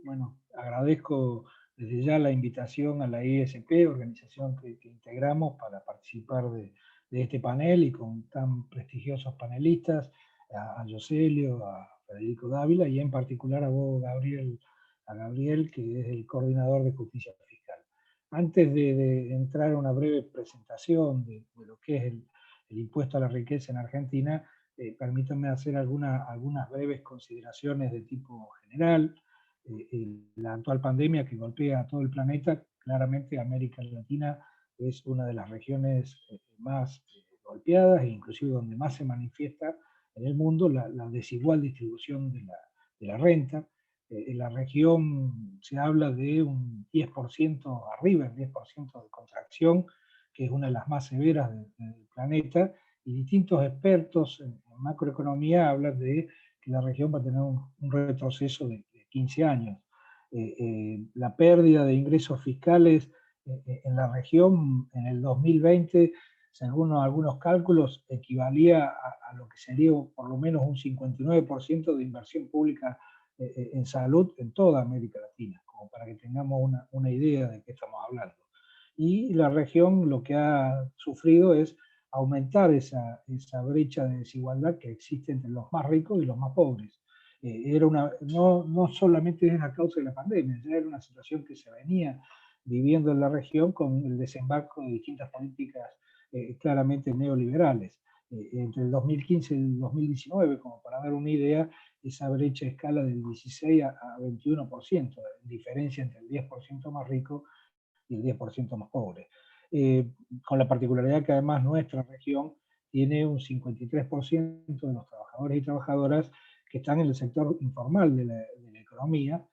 Bueno, agradezco desde ya la invitación a la ISP, organización que integramos para participar de este panel y con tan prestigiosos panelistas, a Yoselio, a Federico Dávila y en particular a vos, Gabriel, que es el coordinador de justicia fiscal. Antes de entrar a una breve presentación de lo que es el impuesto a la riqueza en Argentina, permítanme hacer algunas breves consideraciones de tipo general. La actual pandemia que golpea a todo el planeta, claramente América Latina es una de las regiones más golpeadas e inclusive donde más se manifiesta en el mundo la desigual distribución de la renta. En la región se habla de un 10% arriba, el 10% de contracción, que es una de las más severas del planeta, y distintos expertos en macroeconomía hablan de que la región va a tener un retroceso de 15 años. La pérdida de ingresos fiscales en la región en el 2020, según algunos cálculos, equivalía a lo que sería por lo menos un 59% de inversión pública en salud en toda América Latina, como para que tengamos una idea de qué estamos hablando. Y la región lo que ha sufrido es aumentar esa brecha de desigualdad que existe entre los más ricos y los más pobres. No solamente es a causa de la pandemia, ya era una situación que se venía viviendo en la región con el desembarco de distintas políticas claramente neoliberales. Entre el 2015 y el 2019, como para dar una idea, esa brecha escala del 16 a 21%, diferencia entre el 10% más rico y el 10% más pobre. Con la particularidad que además nuestra región tiene un 53% de los trabajadores y trabajadoras que están en el sector informal de la economía,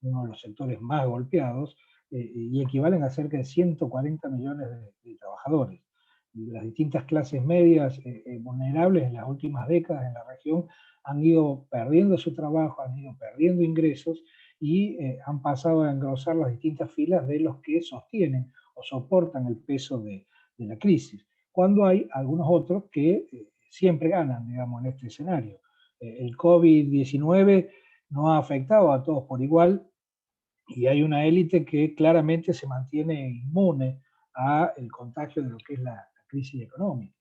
uno de los sectores más golpeados, y equivalen a cerca de 140 millones de trabajadores. Y las distintas clases medias vulnerables en las últimas décadas en la región han ido perdiendo su trabajo, han ido perdiendo ingresos y han pasado a engrosar las distintas filas de los que sostienen o soportan el peso de la crisis, cuando hay algunos otros que siempre ganan, digamos, en este escenario. El COVID-19 no ha afectado a todos por igual y hay una élite que claramente se mantiene inmune a el contagio de lo que es la crisis económica.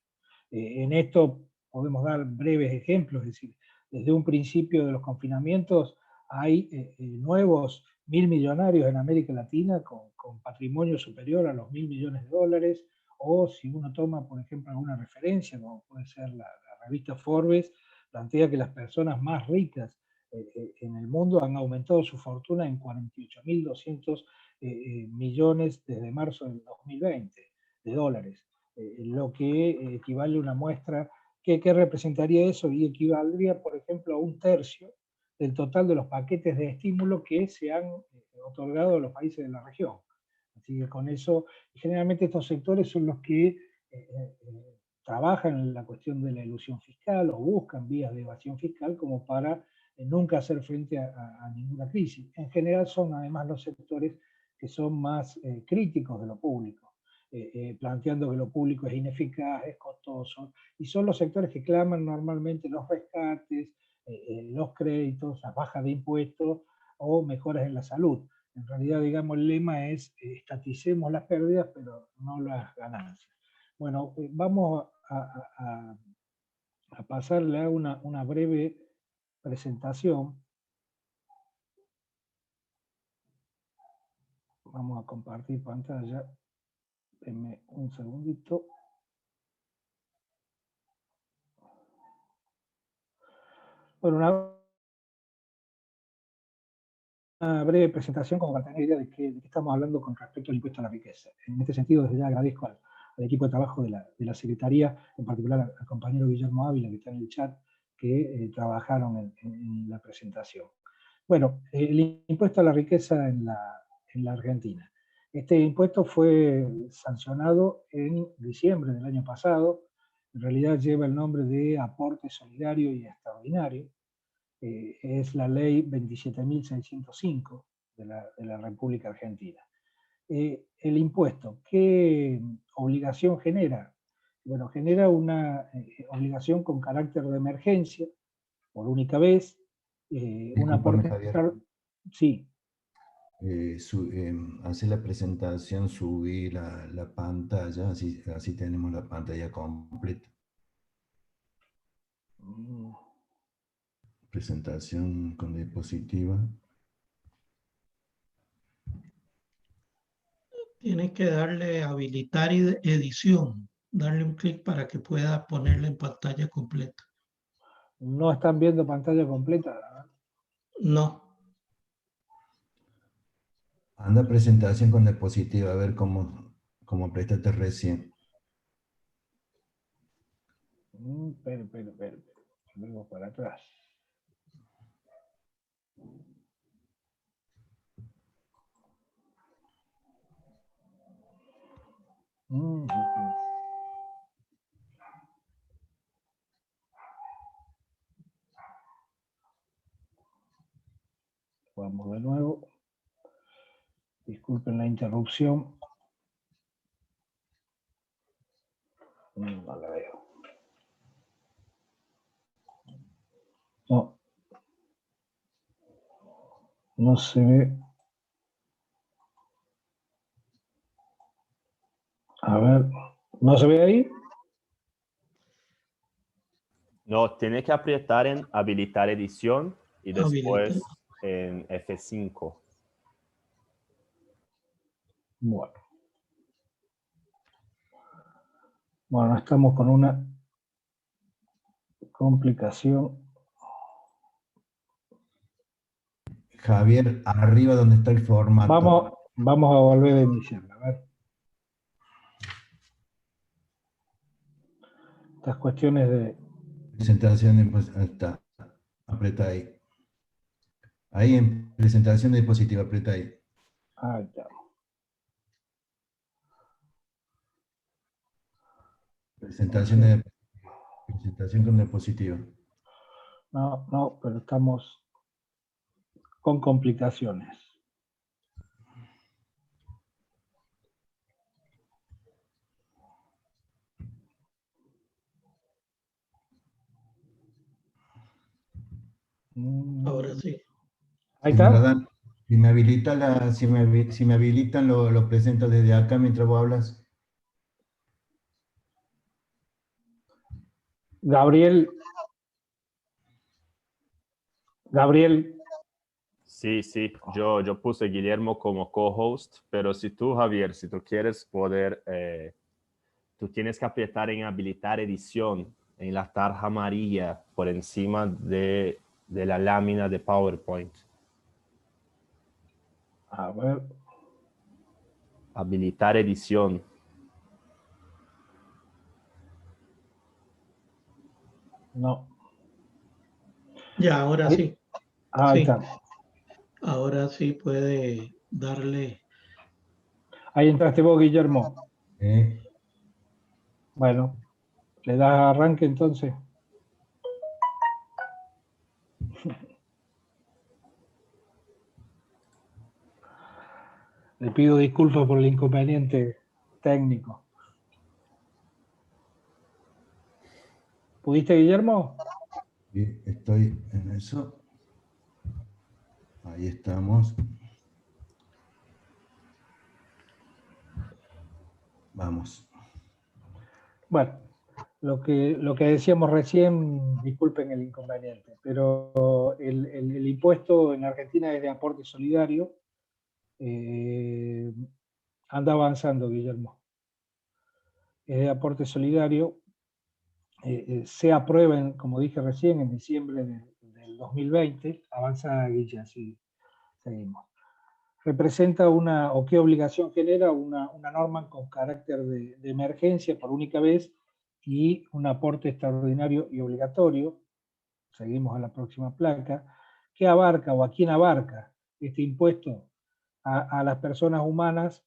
En esto podemos dar breves ejemplos, es decir, desde un principio de los confinamientos hay nuevos 1.000 millonarios en América Latina con patrimonio superior a los 1.000 millones de dólares, o si uno toma, por ejemplo, alguna referencia, como puede ser la revista Forbes, plantea que las personas más ricas en el mundo han aumentado su fortuna en 48.200 millones desde marzo del 2020 de dólares, lo que equivale a una muestra. ¿Qué representaría eso? Y equivaldría, por ejemplo, a un tercio del total de los paquetes de estímulo que se han otorgado a los países de la región. Así que con eso, generalmente estos sectores son los que trabajan en la cuestión de la elusión fiscal o buscan vías de evasión fiscal como para nunca hacer frente a ninguna crisis. En general son además los sectores que son más críticos de lo público, planteando que lo público es ineficaz, es costoso, y son los sectores que claman normalmente los rescates, los créditos, las bajas de impuestos o mejoras en la salud. En realidad, digamos, el lema es estaticemos las pérdidas, pero no las ganancias. Bueno, vamos a pasarle a una breve presentación. Vamos a compartir pantalla. Denme un segundito. Bueno, una breve presentación como para tener idea de qué estamos hablando con respecto al impuesto a la riqueza. En este sentido, desde ya agradezco al equipo de trabajo de la Secretaría, en particular al compañero Guillermo Ávila, que está en el chat, que trabajaron en la presentación. Bueno, el impuesto a la riqueza en la Argentina. Este impuesto fue sancionado en diciembre del año pasado. En realidad lleva el nombre de aporte solidario y extraordinario. Es la ley 27.605 de la República Argentina. El impuesto, ¿qué obligación genera? Bueno, genera una obligación con carácter de emergencia, por única vez, un Discúlpame, aporte Javier. Sí. Hacer la presentación, subir la pantalla, así tenemos la pantalla completa. Presentación con diapositiva. Tienes que darle habilitar edición, darle un clic para que pueda ponerla en pantalla completa. ¿No están viendo pantalla completa? No. Anda presentación con diapositiva, a ver cómo apretaste recién. Pero. Luego para atrás. Vamos de nuevo. Disculpen la interrupción. No la veo. No. No se ve. A ver. ¿No se ve ahí? No, tiene que apretar en habilitar edición y después en F5. Bueno. Bueno, estamos con una complicación. Javier, arriba donde está el formato. Vamos a volver a iniciar. A ver. Estas cuestiones de... Presentación, pues, está. Aprieta ahí. Ahí en presentación de diapositiva, aprieta ahí. Ahí está. Presentación con diapositiva. No, pero estamos con complicaciones. Ahora sí. Ahí está. Si me habilitan, lo presento desde acá mientras vos hablas. Gabriel. Sí, yo puse Guillermo como co-host, pero si tú, Javier, si tú quieres poder, tú tienes que apretar en habilitar edición en la tarja amarilla por encima de la lámina de PowerPoint. A ver. Habilitar edición. No. Ya, ahora sí. Ahí Sí. está. Ahora sí puede darle. Ahí entraste vos, Guillermo. Bueno, le das arranque entonces. Le pido disculpas por el inconveniente técnico. ¿Pudiste, Guillermo? Sí, estoy en eso. Ahí estamos. Vamos. Bueno, lo que decíamos recién, disculpen el inconveniente, pero el impuesto en Argentina es de aporte solidario. Anda avanzando, Guillermo. Es de aporte solidario. Se aprueba, como dije recién, en diciembre del 2020. Avanza, Guilla, sí, seguimos. Representa o qué obligación genera una norma con carácter de emergencia por única vez y un aporte extraordinario y obligatorio. Seguimos a la próxima placa. ¿Qué abarca o a quién abarca este impuesto? A las personas humanas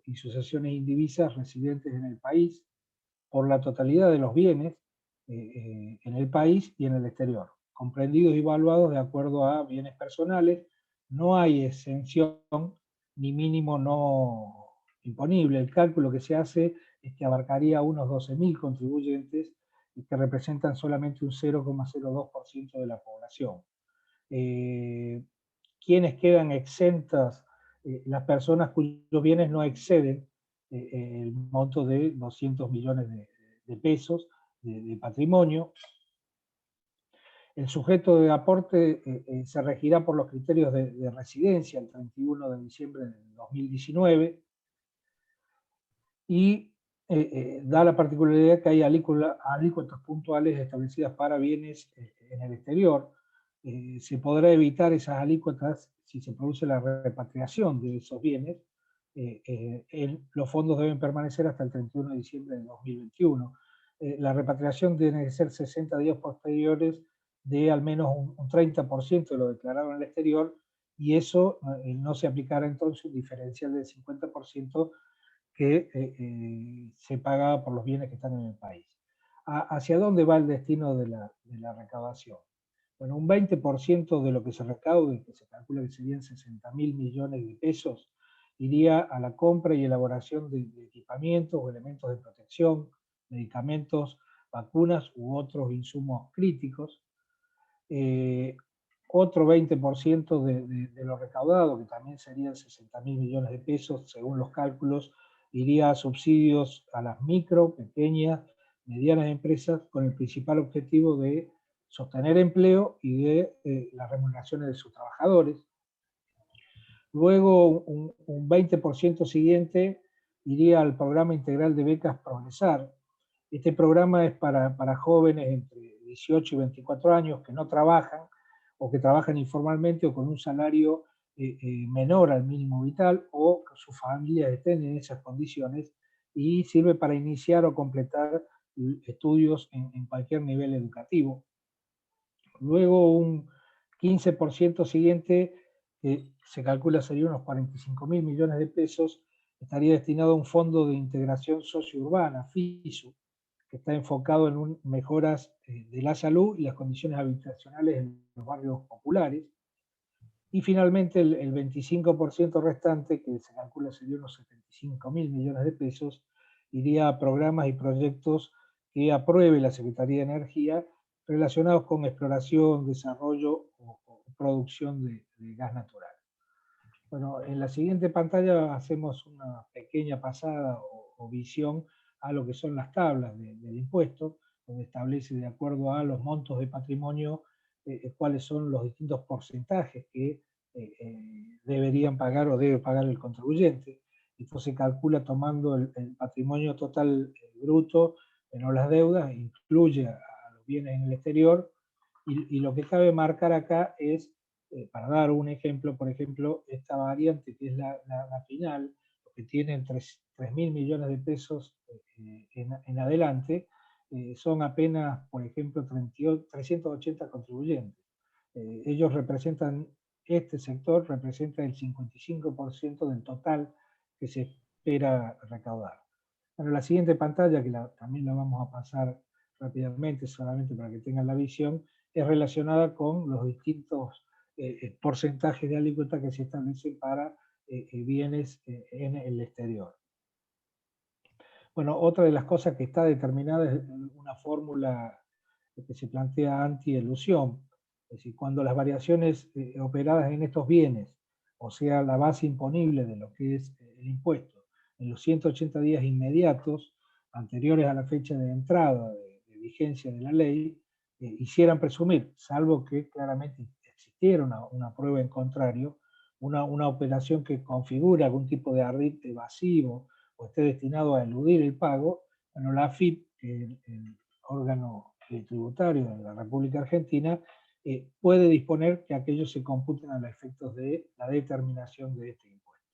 y sucesiones indivisas residentes en el país por la totalidad de los bienes en el país y en el exterior, comprendidos y evaluados de acuerdo a bienes personales. No hay exención ni mínimo no imponible. El cálculo que se hace es que abarcaría unos 12.000 contribuyentes y que representan solamente un 0,02% de la población. quienes quedan exentas, las personas cuyos bienes no exceden el monto de 200 millones de pesos de patrimonio. El sujeto de aporte se regirá por los criterios de residencia el 31 de diciembre de 2019 y da la particularidad que hay alícuotas puntuales establecidas para bienes en el exterior. Se podrá evitar esas alícuotas si se produce la repatriación de esos bienes. Los fondos deben permanecer hasta el 31 de diciembre de 2021. La repatriación debe ser 60 días posteriores de al menos un 30% de lo declarado en el exterior, y eso no se aplicará entonces un diferencial del 50% que se paga por los bienes que están en el país. ¿Hacia dónde va el destino de la recaudación? Bueno, un 20% de lo que se recaude, que se calcula que serían 60.000 millones de pesos, iría a la compra y elaboración de equipamientos o elementos de protección, medicamentos, vacunas u otros insumos críticos. Otro 20% de lo recaudado, que también serían 60.000 millones de pesos, según los cálculos, iría a subsidios a las micro, pequeñas, medianas empresas, con el principal objetivo de sostener empleo y de las remuneraciones de sus trabajadores. Luego, un 20% siguiente iría al programa integral de becas Progresar. Este programa es para jóvenes entre 18 y 24 años que no trabajan o que trabajan informalmente o con un salario menor al mínimo vital, o que sus familias estén en esas condiciones, y sirve para iniciar o completar estudios en cualquier nivel educativo. Luego un 15% siguiente, que se calcula sería unos 45.000 millones de pesos, estaría destinado a un fondo de integración sociourbana, FISU, que está enfocado en mejoras de la salud y las condiciones habitacionales en los barrios populares. Y finalmente el 25% restante, que se calcula sería unos 75.000 millones de pesos, iría a programas y proyectos que apruebe la Secretaría de Energía relacionados con exploración, desarrollo o producción de gas natural. Bueno, en la siguiente pantalla hacemos una pequeña pasada o visión a lo que son las tablas del impuesto, donde establece de acuerdo a los montos de patrimonio cuáles son los distintos porcentajes que deberían pagar o debe pagar el contribuyente. Esto se calcula tomando el patrimonio total bruto, menos las deudas, incluye a los bienes en el exterior, y lo que cabe marcar acá es, para dar un ejemplo, por ejemplo, esta variante que es la final, que tienen 3.000 millones de pesos en adelante, son apenas, por ejemplo, 380 contribuyentes. Ellos representan, este sector representa el 55% del total que se espera recaudar. Bueno, la siguiente pantalla, que también la vamos a pasar rápidamente, solamente para que tengan la visión, es relacionada con los distintos porcentajes de alícuota que se establecen para bienes en el exterior. Bueno, otra de las cosas que está determinada es una fórmula que se plantea anti-elusión. Es decir, cuando las variaciones operadas en estos bienes, o sea, la base imponible de lo que es el impuesto, en los 180 días inmediatos, anteriores a la fecha de entrada de vigencia de la ley, hicieran presumir, salvo que claramente existiera una prueba en contrario, una operación que configura algún tipo de ardid evasivo o esté destinado a eludir el pago, bueno, la AFIP, el órgano tributario de la República Argentina, puede disponer que aquellos se computen a los efectos de la determinación de este impuesto.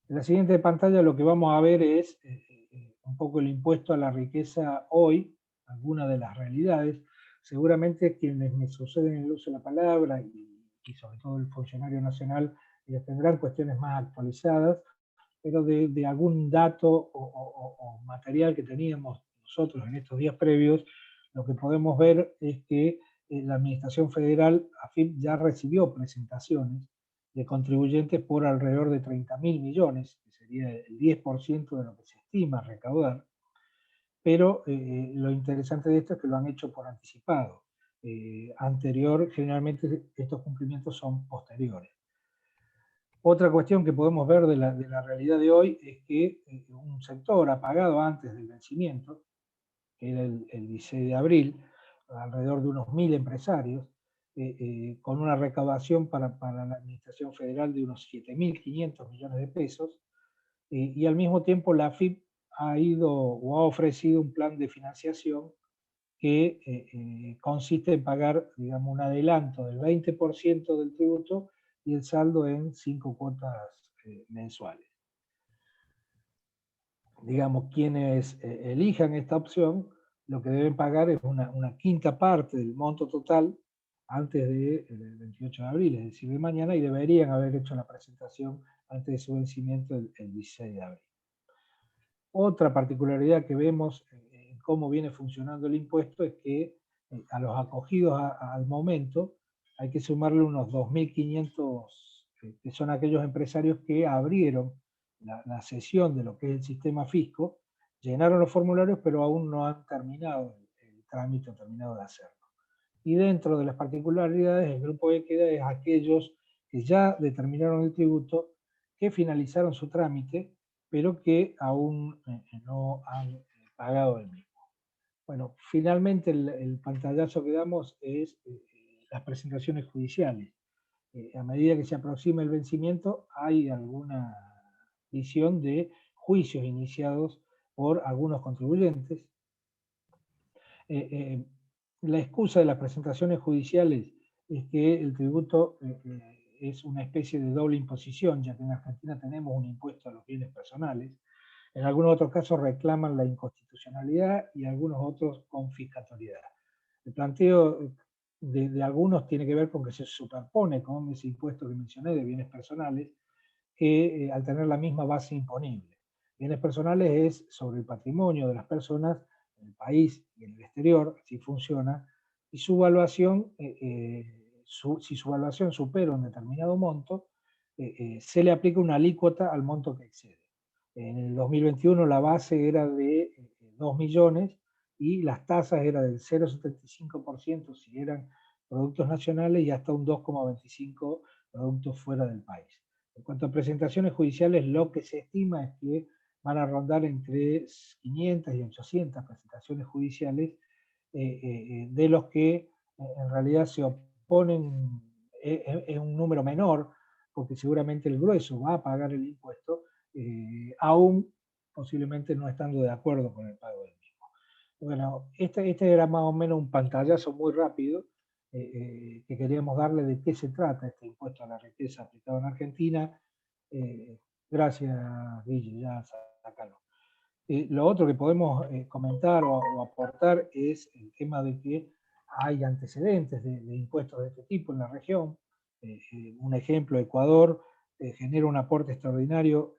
En la siguiente pantalla lo que vamos a ver es un poco el impuesto a la riqueza hoy, algunas de las realidades. Seguramente quienes me suceden el uso de la palabra y sobre todo el funcionario nacional, ellos tendrán cuestiones más actualizadas, pero de algún dato o material que teníamos nosotros en estos días previos, lo que podemos ver es que la Administración Federal, AFIP, ya recibió presentaciones de contribuyentes por alrededor de 30.000 millones, que sería el 10% de lo que se estima recaudar, pero lo interesante de esto es que lo han hecho por anticipado. anterior, generalmente estos cumplimientos son posteriores. Otra cuestión que podemos ver de la realidad de hoy es que un sector ha pagado antes del vencimiento, que era el 16 de abril, alrededor de unos 1000 empresarios, con una recaudación para la Administración Federal de unos 7.500 millones de pesos, y al mismo tiempo la AFIP ha ido o ha ofrecido un plan de financiación que consiste en pagar, digamos, un adelanto del 20% del tributo y el saldo en 5 cuotas mensuales. Digamos, quienes elijan esta opción, lo que deben pagar es una quinta parte del monto total antes del 28 de abril, es decir, de mañana, y deberían haber hecho la presentación antes de su vencimiento el 16 de abril. Otra particularidad que vemos en cómo viene funcionando el impuesto es que a los acogidos al momento hay que sumarle unos 2.500, que son aquellos empresarios que abrieron la sesión de lo que es el sistema fisco, llenaron los formularios, pero aún no han terminado el trámite, terminado de hacerlo. Y dentro de las particularidades, el grupo que queda es aquellos que ya determinaron el tributo, que finalizaron su trámite, pero que aún no han pagado el mismo. Bueno, finalmente el pantallazo que damos es las presentaciones judiciales. A medida que se aproxima el vencimiento, hay alguna visión de juicios iniciados por algunos contribuyentes. La excusa de las presentaciones judiciales es que el tributo es una especie de doble imposición, ya que en Argentina tenemos un impuesto a los bienes personales. En algunos otros casos reclaman la inconstitucionalidad y algunos otros confiscatoriedad. El planteo de algunos tiene que ver con que se superpone con ese impuesto que mencioné de bienes personales, que al tener la misma base imponible. Bienes personales es sobre el patrimonio de las personas en el país y en el exterior, así funciona, y su evaluación, si su evaluación supera un determinado monto, se le aplica una alícuota al monto que excede. En el 2021 la base era de 2 millones y las tasas eran del 0,75% si eran productos nacionales y hasta un 2,25% productos fuera del país. En cuanto a presentaciones judiciales, lo que se estima es que van a rondar entre 500 y 800 presentaciones judiciales, de los que en realidad se oponen, es un número menor, porque seguramente el grueso va a pagar el impuesto, aún posiblemente no estando de acuerdo con el pago del mismo. Bueno, este era más o menos un pantallazo muy rápido que queríamos darle de qué se trata este impuesto a la riqueza aplicado en Argentina. Gracias, Guille, ya sacalo. Lo otro que podemos comentar o aportar es el tema de que hay antecedentes de impuestos de este tipo en la región. Un ejemplo, Ecuador genera un aporte extraordinario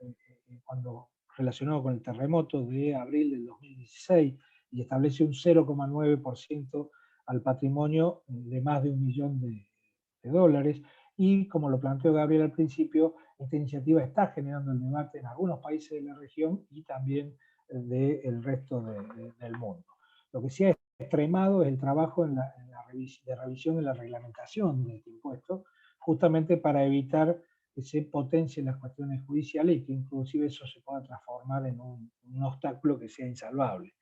cuando relacionado con el terremoto de abril del 2016 y establece un 0,9% al patrimonio de más de $1 millón de dólares. Y como lo planteó Gabriel al principio, esta iniciativa está generando el debate en algunos países de la región y también del resto del mundo. Lo que sí ha extremado es el trabajo de revisión de la reglamentación de este impuesto, justamente para evitar que se potencien las cuestiones judiciales y que inclusive eso se pueda transformar en un obstáculo que sea insalvable.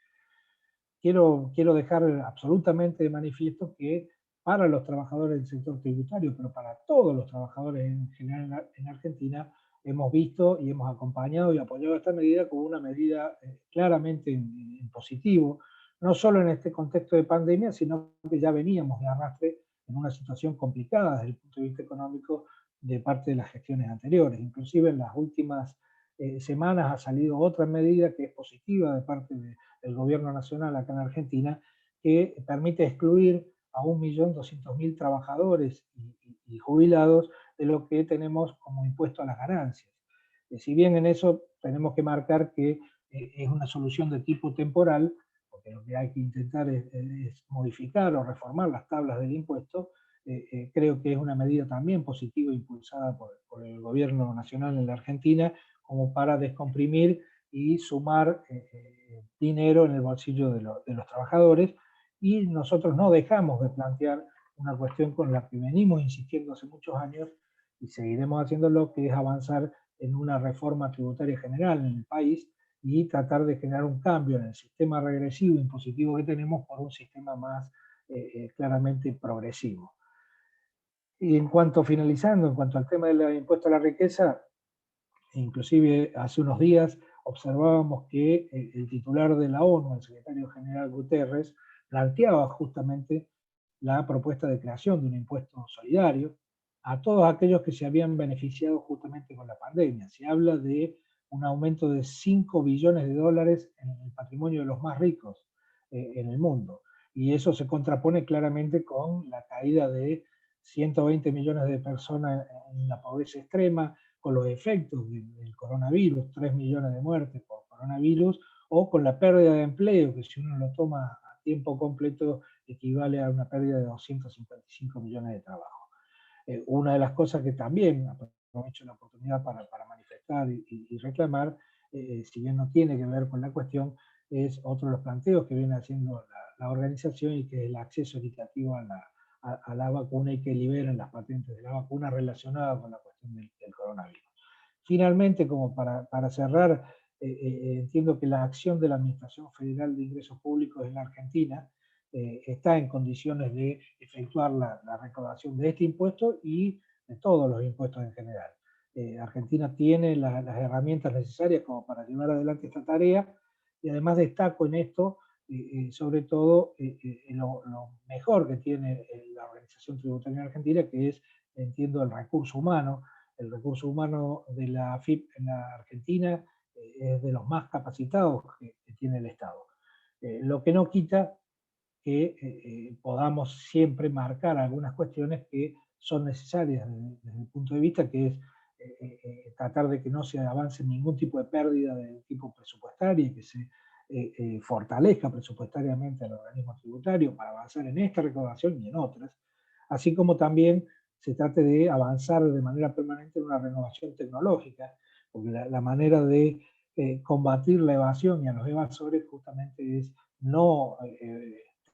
Quiero dejar absolutamente de manifiesto que para los trabajadores del sector tributario, pero para todos los trabajadores en general en Argentina, hemos visto y hemos acompañado y apoyado esta medida como una medida claramente en positivo, no solo en este contexto de pandemia, sino que ya veníamos de arrastre en una situación complicada desde el punto de vista económico de parte de las gestiones anteriores. Inclusive en las últimas semanas ha salido otra medida que es positiva de parte del gobierno nacional acá en Argentina, que permite excluir a 1.200.000 trabajadores y jubilados de lo que tenemos como impuesto a las ganancias. Si bien en eso tenemos que marcar que es una solución de tipo temporal, porque lo que hay que intentar es modificar o reformar las tablas del impuesto, creo que es una medida también positiva impulsada por el gobierno nacional en la Argentina, como para descomprimir y sumar dinero en el bolsillo de los trabajadores, y nosotros no dejamos de plantear una cuestión con la que venimos insistiendo hace muchos años y seguiremos haciéndolo, que es avanzar en una reforma tributaria general en el país y tratar de generar un cambio en el sistema regresivo impositivo que tenemos por un sistema más claramente progresivo. Y en cuanto, finalizando, en cuanto al tema del impuesto a la riqueza, inclusive hace unos días observábamos que el titular de la ONU, el secretario general Guterres, planteaba justamente la propuesta de creación de un impuesto solidario a todos aquellos que se habían beneficiado justamente con la pandemia. Se habla de un aumento de 5 billones de dólares en el patrimonio de los más ricos en el mundo. Y eso se contrapone claramente con la caída de 120 millones de personas en la pobreza extrema, con los efectos del coronavirus, 3 millones de muertes por coronavirus, o con la pérdida de empleo, que si uno lo toma a tiempo completo equivale a una pérdida de 255 millones de trabajos. Una de las cosas que también aprovecho la oportunidad para manifestar y reclamar, si bien no tiene que ver con la cuestión, es otro de los planteos que viene haciendo la organización y que es el acceso equitativo a la vacuna y que liberen las patentes de la vacuna relacionadas con la cuestión del coronavirus. Finalmente, como para cerrar, entiendo que la acción de la Administración Federal de Ingresos Públicos en la Argentina está en condiciones de efectuar la recaudación de este impuesto y de todos los impuestos en general. Argentina tiene las herramientas necesarias como para llevar adelante esta tarea, y además destaco en esto sobre todo lo mejor que tiene la organización tributaria en Argentina, que es, entiendo, el recurso humano. El recurso humano de la AFIP en la Argentina es de los más capacitados que tiene el Estado. Lo que no quita que podamos siempre marcar algunas cuestiones que son necesarias desde el punto de vista, que es tratar de que no se avance ningún tipo de pérdida de tipo presupuestario y que se fortalezca presupuestariamente al organismo tributario para avanzar en esta recaudación y en otras, así como también se trate de avanzar de manera permanente en una renovación tecnológica, porque la manera de combatir la evasión y a los evasores justamente es no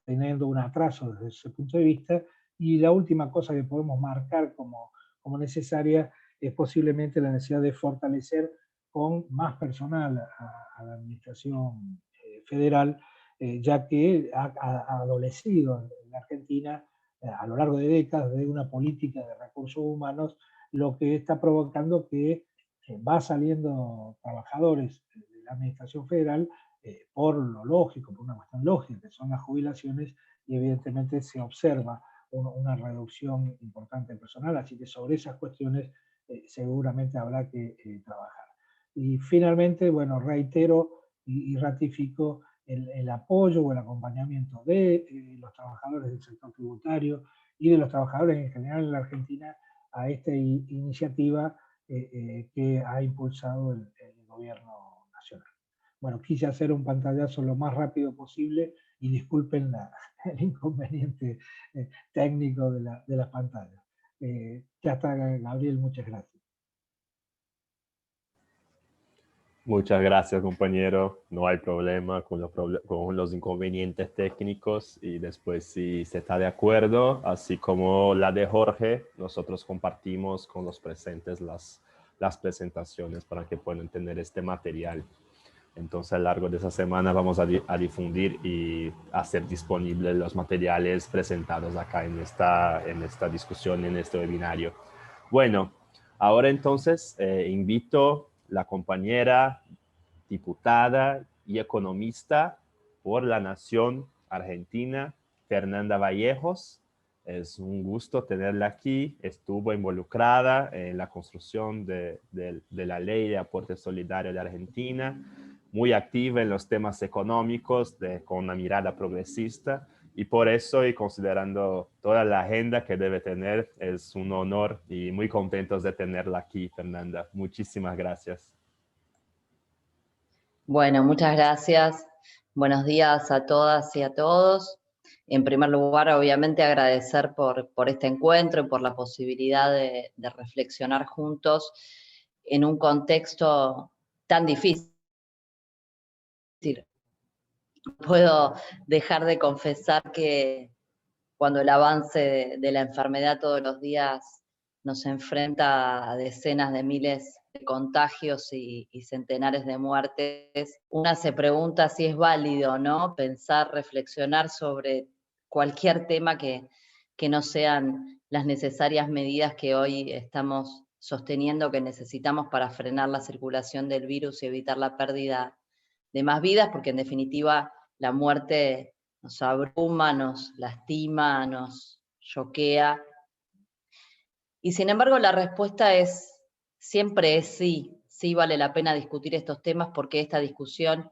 teniendo un atraso desde ese punto de vista. Y la última cosa que podemos marcar como necesaria es posiblemente la necesidad de fortalecer con más personal a la administración federal, ya que ha adolecido en la Argentina a lo largo de décadas de una política de recursos humanos, lo que está provocando que va saliendo trabajadores de la administración federal por lo lógico, por una cuestión lógica, que son las jubilaciones, y evidentemente se observa una reducción importante de personal, así que sobre esas cuestiones seguramente habrá que trabajar. Y finalmente, bueno, reitero y ratifico el apoyo o el acompañamiento de los trabajadores del sector tributario y de los trabajadores en general en la Argentina a esta iniciativa que ha impulsado el gobierno nacional. Bueno, quise hacer un pantallazo lo más rápido posible y disculpen el inconveniente técnico de la pantalla. Ya está, Gabriel, muchas gracias. Muchas gracias, compañero. No hay problema con los inconvenientes técnicos, y después, si se está de acuerdo, así como la de Jorge, nosotros compartimos con los presentes las presentaciones para que puedan tener este material. Entonces, a lo largo de esa semana vamos a difundir y hacer disponibles los materiales presentados acá en esta discusión, en este webinario. Bueno, ahora entonces invito la compañera diputada y economista por la Nación Argentina, Fernanda Vallejos. Es un gusto tenerla aquí. Estuvo involucrada en la construcción de la Ley de Aporte Solidario de Argentina, muy activa en los temas económicos con una mirada progresista, y por eso, y considerando toda la agenda que debe tener, es un honor y muy contentos de tenerla aquí, Fernanda. Muchísimas gracias. Bueno, muchas gracias. Buenos días a todas y a todos. En primer lugar, obviamente, agradecer por este encuentro y por la posibilidad de reflexionar juntos en un contexto tan difícil puedo dejar de confesar que cuando el avance de la enfermedad todos los días nos enfrenta a decenas de miles de contagios y centenares de muertes, una se pregunta si es válido, ¿no? Pensar, reflexionar sobre cualquier tema que no sean las necesarias medidas que hoy estamos sosteniendo que necesitamos para frenar la circulación del virus y evitar la pérdida de más vidas, porque en definitiva la muerte nos abruma, nos lastima, nos choquea. Y sin embargo la respuesta siempre es sí, sí vale la pena discutir estos temas porque esta discusión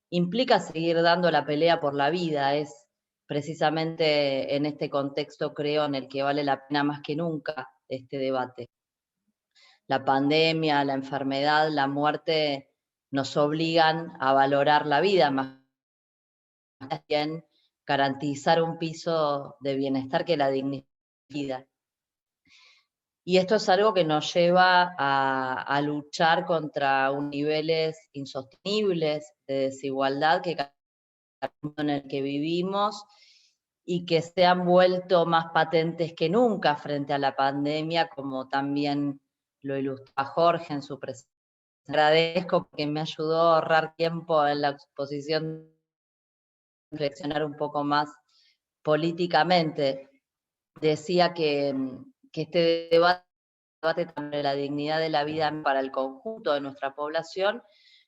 implica seguir dando la pelea por la vida, es precisamente en este contexto creo en el que vale la pena más que nunca este debate. La pandemia, la enfermedad, la muerte nos obligan a valorar la vida, más bien garantizar un piso de bienestar que la dignidad. Y esto es algo que nos lleva a luchar contra niveles insostenibles de desigualdad que en el que vivimos y que se han vuelto más patentes que nunca frente a la pandemia, como también lo ilustra Jorge en su presentación. Agradezco porque me ayudó a ahorrar tiempo en la exposición, reflexionar un poco más políticamente. Decía que este debate sobre la dignidad de la vida para el conjunto de nuestra población,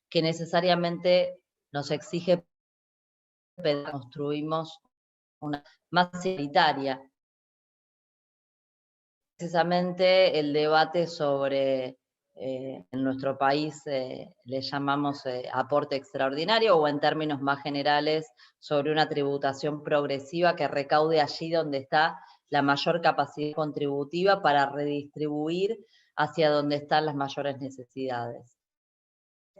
que necesariamente nos exige que construimos una más igualitaria. Precisamente el debate sobre, en nuestro país le llamamos aporte extraordinario, o en términos más generales, sobre una tributación progresiva que recaude allí donde está la mayor capacidad contributiva para redistribuir hacia donde están las mayores necesidades.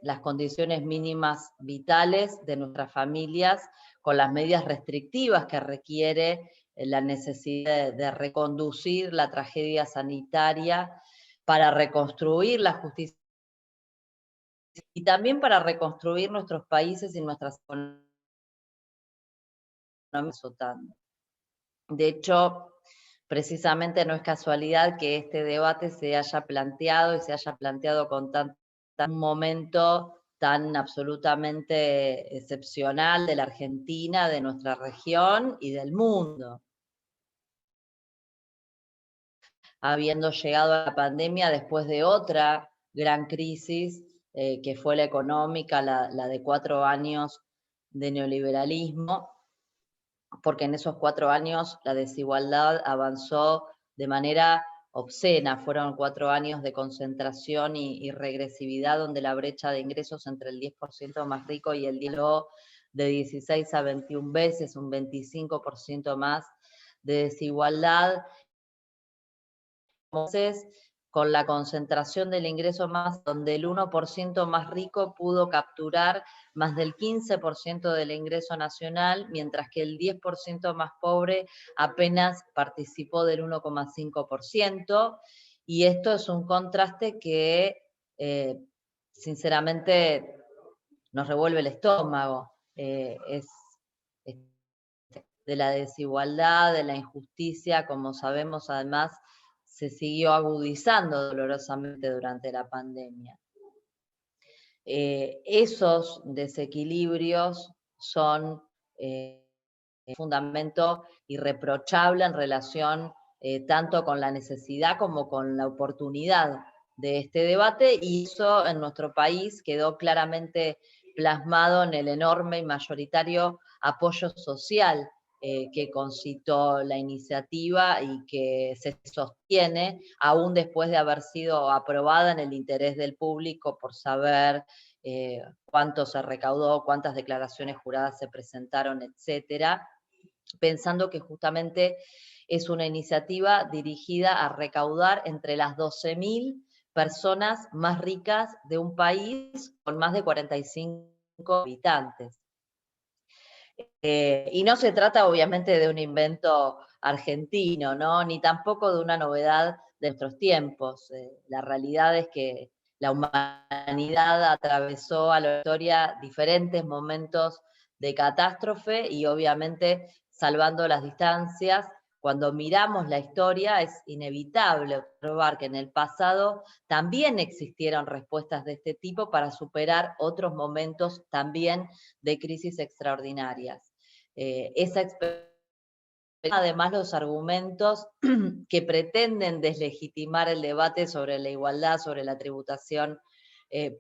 Las condiciones mínimas vitales de nuestras familias con las medidas restrictivas que requiere la necesidad de reconducir la tragedia sanitaria para reconstruir la justicia y también para reconstruir nuestros países y nuestras economías. De hecho, precisamente no es casualidad que este debate se haya planteado y se haya planteado con un momento tan absolutamente excepcional de la Argentina, de nuestra región y del mundo. Habiendo llegado a la pandemia después de otra gran crisis, que fue la económica, la de 4 años de neoliberalismo, porque en esos 4 años la desigualdad avanzó de manera obscena, fueron 4 años de concentración y regresividad donde la brecha de ingresos entre el 10% más rico y el 10% de 16 a 21 veces, un 25% más de desigualdad. Entonces, con la concentración del ingreso más, donde el 1% más rico pudo capturar más del 15% del ingreso nacional, mientras que el 10% más pobre apenas participó del 1,5%, y esto es un contraste que sinceramente nos revuelve el estómago, es de la desigualdad, de la injusticia, como sabemos además, se siguió agudizando dolorosamente durante la pandemia. Esos desequilibrios son un fundamento irreprochable en relación tanto con la necesidad como con la oportunidad de este debate, y eso en nuestro país quedó claramente plasmado en el enorme y mayoritario apoyo social que concitó la iniciativa y que se sostiene aún después de haber sido aprobada en el interés del público por saber cuánto se recaudó, cuántas declaraciones juradas se presentaron, etcétera, pensando que justamente es una iniciativa dirigida a recaudar entre las 12.000 personas más ricas de un país con más de 45 habitantes. Y no se trata obviamente de un invento argentino, ¿no? Ni tampoco de una novedad de nuestros tiempos. La realidad es que la humanidad atravesó a la historia diferentes momentos de catástrofe y obviamente salvando las distancias. Cuando miramos la historia es inevitable observar que en el pasado también existieron respuestas de este tipo para superar otros momentos también de crisis extraordinarias. Esa experiencia, además, los argumentos que pretenden deslegitimar el debate sobre la igualdad, sobre la tributación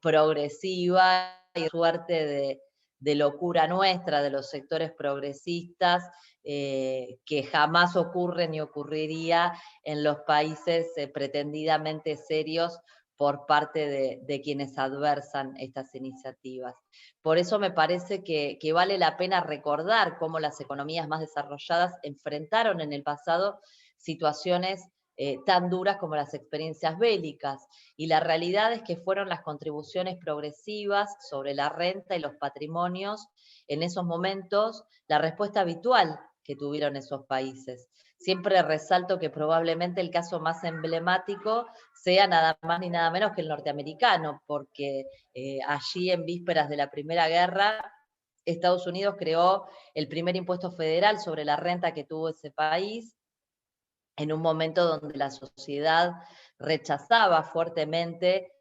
progresiva y suerte de locura nuestra, de los sectores progresistas, que jamás ocurre ni ocurriría en los países pretendidamente serios por parte de quienes adversan estas iniciativas. Por eso me parece que vale la pena recordar cómo las economías más desarrolladas enfrentaron en el pasado situaciones tan duras como las experiencias bélicas. Y la realidad es que fueron las contribuciones progresivas sobre la renta y los patrimonios en esos momentos la respuesta habitual que tuvieron esos países. Siempre resalto que probablemente el caso más emblemático sea nada más ni nada menos que el norteamericano, porque allí en vísperas de la Primera Guerra, Estados Unidos creó el primer impuesto federal sobre la renta que tuvo ese país, en un momento donde la sociedad rechazaba fuertemente,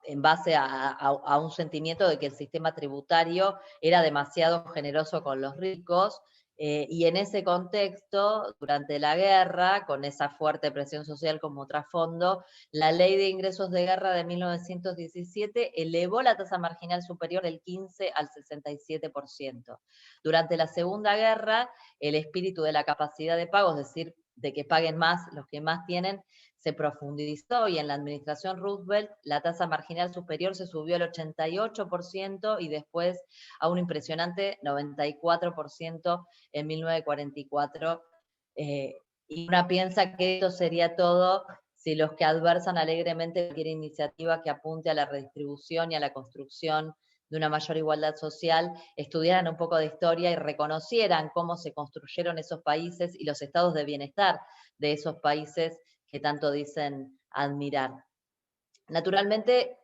en base a un sentimiento de que el sistema tributario era demasiado generoso con los ricos, y en ese contexto, durante la guerra, con esa fuerte presión social como trasfondo, la Ley de Ingresos de Guerra de 1917 elevó la tasa marginal superior del 15 al 67%. Durante la Segunda Guerra, el espíritu de la capacidad de pago, es decir, de que paguen más los que más tienen, se profundizó, y en la administración Roosevelt la tasa marginal superior se subió al 88% y después a un impresionante 94% en 1944. Y una piensa que esto sería todo si los que adversan alegremente cualquier iniciativa que apunte a la redistribución y a la construcción de una mayor igualdad social estudiaran un poco de historia y reconocieran cómo se construyeron esos países y los estados de bienestar de esos países que tanto dicen admirar. Naturalmente,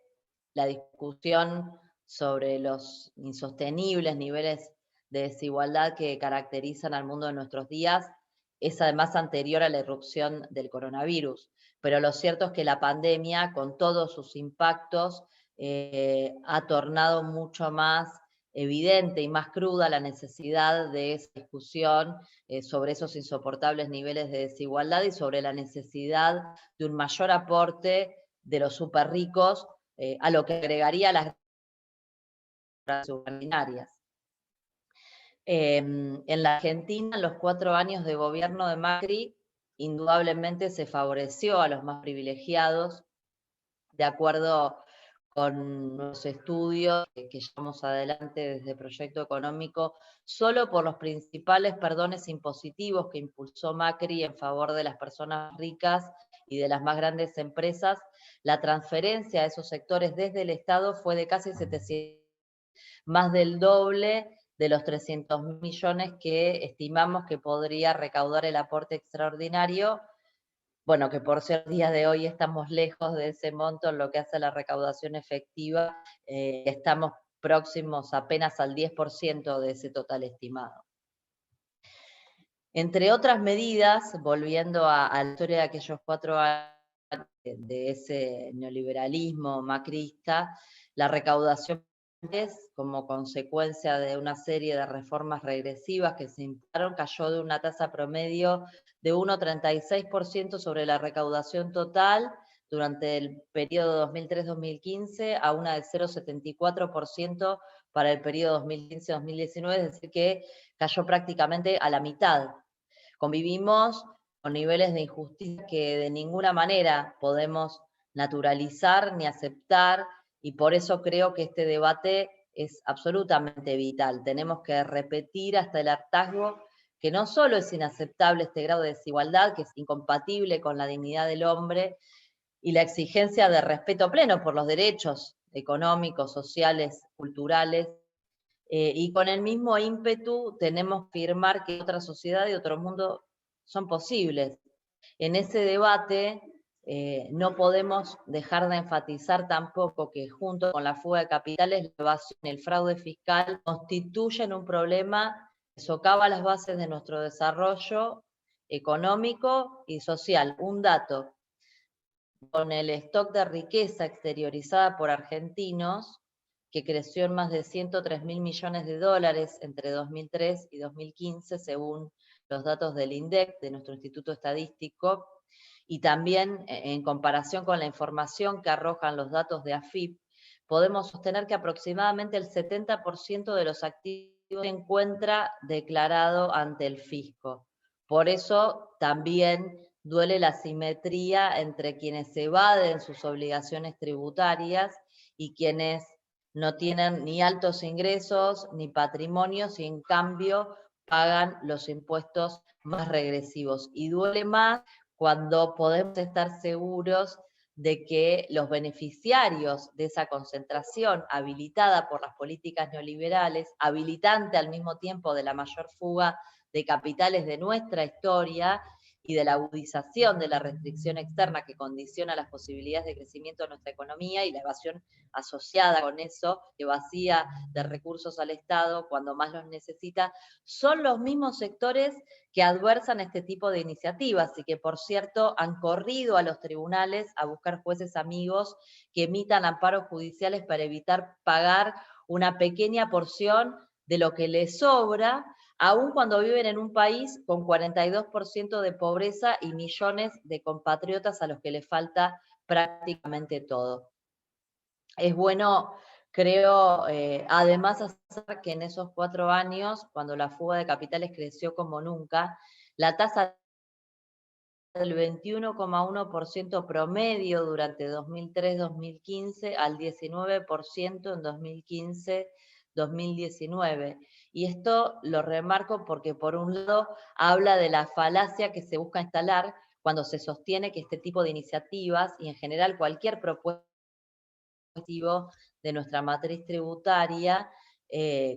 la discusión sobre los insostenibles niveles de desigualdad que caracterizan al mundo de nuestros días es además anterior a la irrupción del coronavirus, pero lo cierto es que la pandemia, con todos sus impactos, ha tornado mucho más evidente y más cruda la necesidad de esa discusión sobre esos insoportables niveles de desigualdad y sobre la necesidad de un mayor aporte de los súper ricos, a lo que agregaría las extraordinarias. En la Argentina, en los 4 años de gobierno de Macri, indudablemente se favoreció a los más privilegiados, de acuerdo con los estudios que llevamos adelante desde Proyecto Económico, solo por los principales perdones impositivos que impulsó Macri en favor de las personas ricas y de las más grandes empresas, la transferencia a esos sectores desde el Estado fue de casi 700, más del doble de los 300 millones que estimamos que podría recaudar el aporte extraordinario. Bueno, que por cierto, día de hoy estamos lejos de ese monto en lo que hace a la recaudación efectiva, estamos próximos apenas al 10% de ese total estimado. Entre otras medidas, volviendo a la historia de aquellos 4 años de ese neoliberalismo macrista, la recaudación como consecuencia de una serie de reformas regresivas que se implantaron, cayó de una tasa promedio de 1,36% sobre la recaudación total durante el periodo 2003-2015 a una de 0,74% para el periodo 2015-2019, es decir que cayó prácticamente a la mitad. Convivimos con niveles de injusticia que de ninguna manera podemos naturalizar ni aceptar, y por eso creo que este debate es absolutamente vital. Tenemos que repetir hasta el hartazgo que no solo es inaceptable este grado de desigualdad, que es incompatible con la dignidad del hombre y la exigencia de respeto pleno por los derechos económicos, sociales, culturales, y con el mismo ímpetu tenemos que afirmar que otra sociedad y otro mundo son posibles. En ese debate no podemos dejar de enfatizar tampoco que junto con la fuga de capitales, la evasión y el fraude fiscal constituyen un problema que socava las bases de nuestro desarrollo económico y social. Un dato: con el stock de riqueza exteriorizada por argentinos, que creció en más de 103.000 millones de dólares entre 2003 y 2015, según los datos del INDEC, de nuestro Instituto Estadístico, y también en comparación con la información que arrojan los datos de AFIP, podemos sostener que aproximadamente el 70% de los activos se encuentra declarado ante el fisco. Por eso también duele la asimetría entre quienes evaden sus obligaciones tributarias y quienes no tienen ni altos ingresos ni patrimonios y en cambio pagan los impuestos más regresivos. Y duele más cuando podemos estar seguros de que los beneficiarios de esa concentración habilitada por las políticas neoliberales, habilitante al mismo tiempo de la mayor fuga de capitales de nuestra historia y de la agudización de la restricción externa que condiciona las posibilidades de crecimiento de nuestra economía y la evasión asociada con eso, que vacía de recursos al Estado cuando más los necesita, son los mismos sectores que adversan este tipo de iniciativas y que, por cierto, han corrido a los tribunales a buscar jueces amigos que emitan amparos judiciales para evitar pagar una pequeña porción de lo que les sobra, aun cuando viven en un país con 42% de pobreza y millones de compatriotas a los que les falta prácticamente todo. Es bueno, creo, además hacer que en esos 4 años, cuando la fuga de capitales creció como nunca, la tasa del 21,1% promedio durante 2003-2015 al 19% en 2015-2019. Y esto lo remarco porque, por un lado, habla de la falacia que se busca instalar cuando se sostiene que este tipo de iniciativas, y en general cualquier propuesta de nuestra matriz tributaria,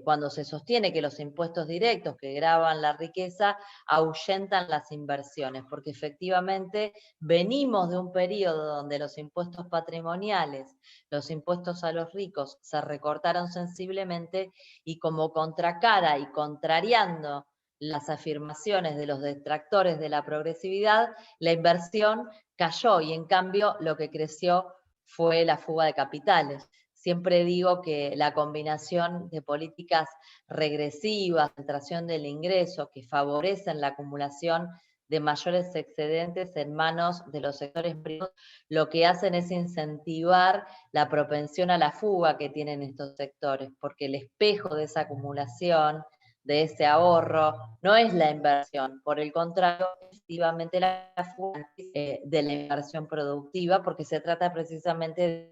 cuando se sostiene que los impuestos directos que gravan la riqueza ahuyentan las inversiones, porque efectivamente venimos de un periodo donde los impuestos patrimoniales, los impuestos a los ricos se recortaron sensiblemente y como contracara y contrariando las afirmaciones de los detractores de la progresividad, la inversión cayó y en cambio lo que creció fue la fuga de capitales. Siempre digo que la combinación de políticas regresivas, concentración del ingreso, que favorecen la acumulación de mayores excedentes en manos de los sectores privados, lo que hacen es incentivar la propensión a la fuga que tienen estos sectores, porque el espejo de esa acumulación, de ese ahorro, no es la inversión, por el contrario, efectivamente la fuga de la inversión productiva, porque se trata precisamente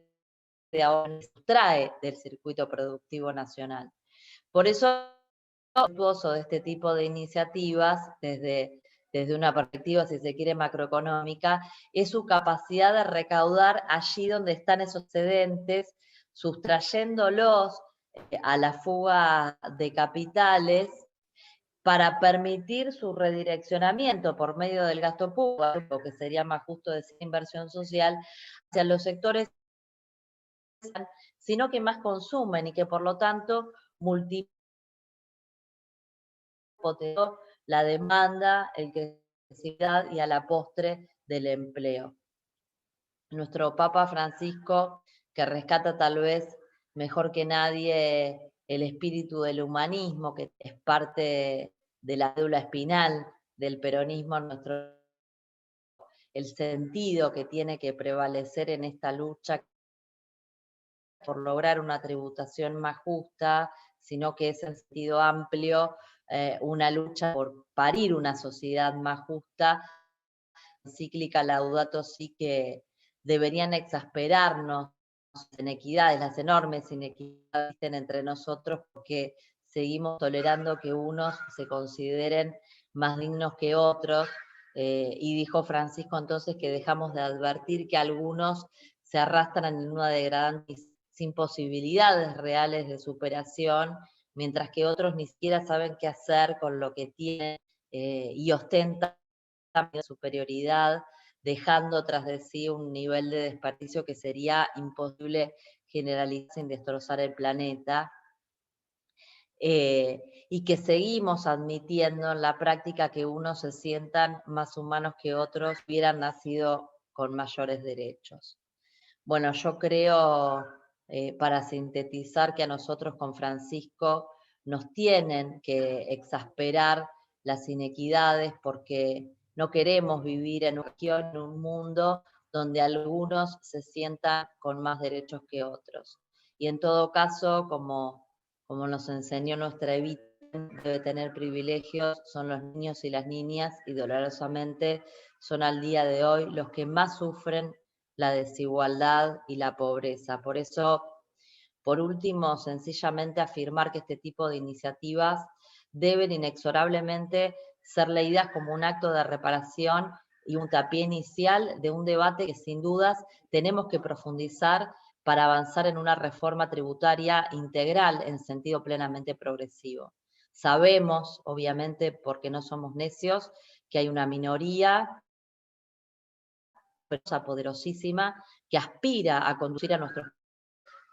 de ahorro que sustrae del circuito productivo nacional. Por eso, lo virtuoso de este tipo de iniciativas, desde una perspectiva, si se quiere, macroeconómica, es su capacidad de recaudar allí donde están esos excedentes, sustrayéndolos a la fuga de capitales para permitir su redireccionamiento por medio del gasto público, que sería más justo decir inversión social, hacia los sectores, sino que más consumen y que por lo tanto multiplican la demanda, el crecimiento y a la postre del empleo. Nuestro Papa Francisco, que rescata tal vez mejor que nadie el espíritu del humanismo, que es parte de la médula espinal del peronismo, el sentido que tiene que prevalecer en esta lucha por lograr una tributación más justa, sino que es en sentido amplio una lucha por parir una sociedad más justa. Encíclica Laudato Si, que deberían exasperarnos las inequidades, las enormes inequidades que existen entre nosotros, porque seguimos tolerando que unos se consideren más dignos que otros, y dijo Francisco entonces que dejamos de advertir que algunos se arrastran en una degradante sin posibilidades reales de superación, mientras que otros ni siquiera saben qué hacer con lo que tienen y ostentan superioridad dejando tras de sí un nivel de desperdicio que sería imposible generalizar sin destrozar el planeta, y que seguimos admitiendo en la práctica que unos se sientan más humanos que otros hubieran nacido con mayores derechos. Bueno, yo creo, para sintetizar, que a nosotros con Francisco nos tienen que exasperar las inequidades porque no queremos vivir en un mundo donde algunos se sientan con más derechos que otros. Y en todo caso, como nos enseñó nuestra Evita, debe tener privilegios, son los niños y las niñas, y dolorosamente son al día de hoy los que más sufren la desigualdad y la pobreza. Por eso, por último, sencillamente afirmar que este tipo de iniciativas deben inexorablemente ser leídas como un acto de reparación y un tapié inicial de un debate que sin dudas tenemos que profundizar para avanzar en una reforma tributaria integral en sentido plenamente progresivo. Sabemos, obviamente, porque no somos necios, que hay una minoría poderosísima que aspira a conducir a nuestros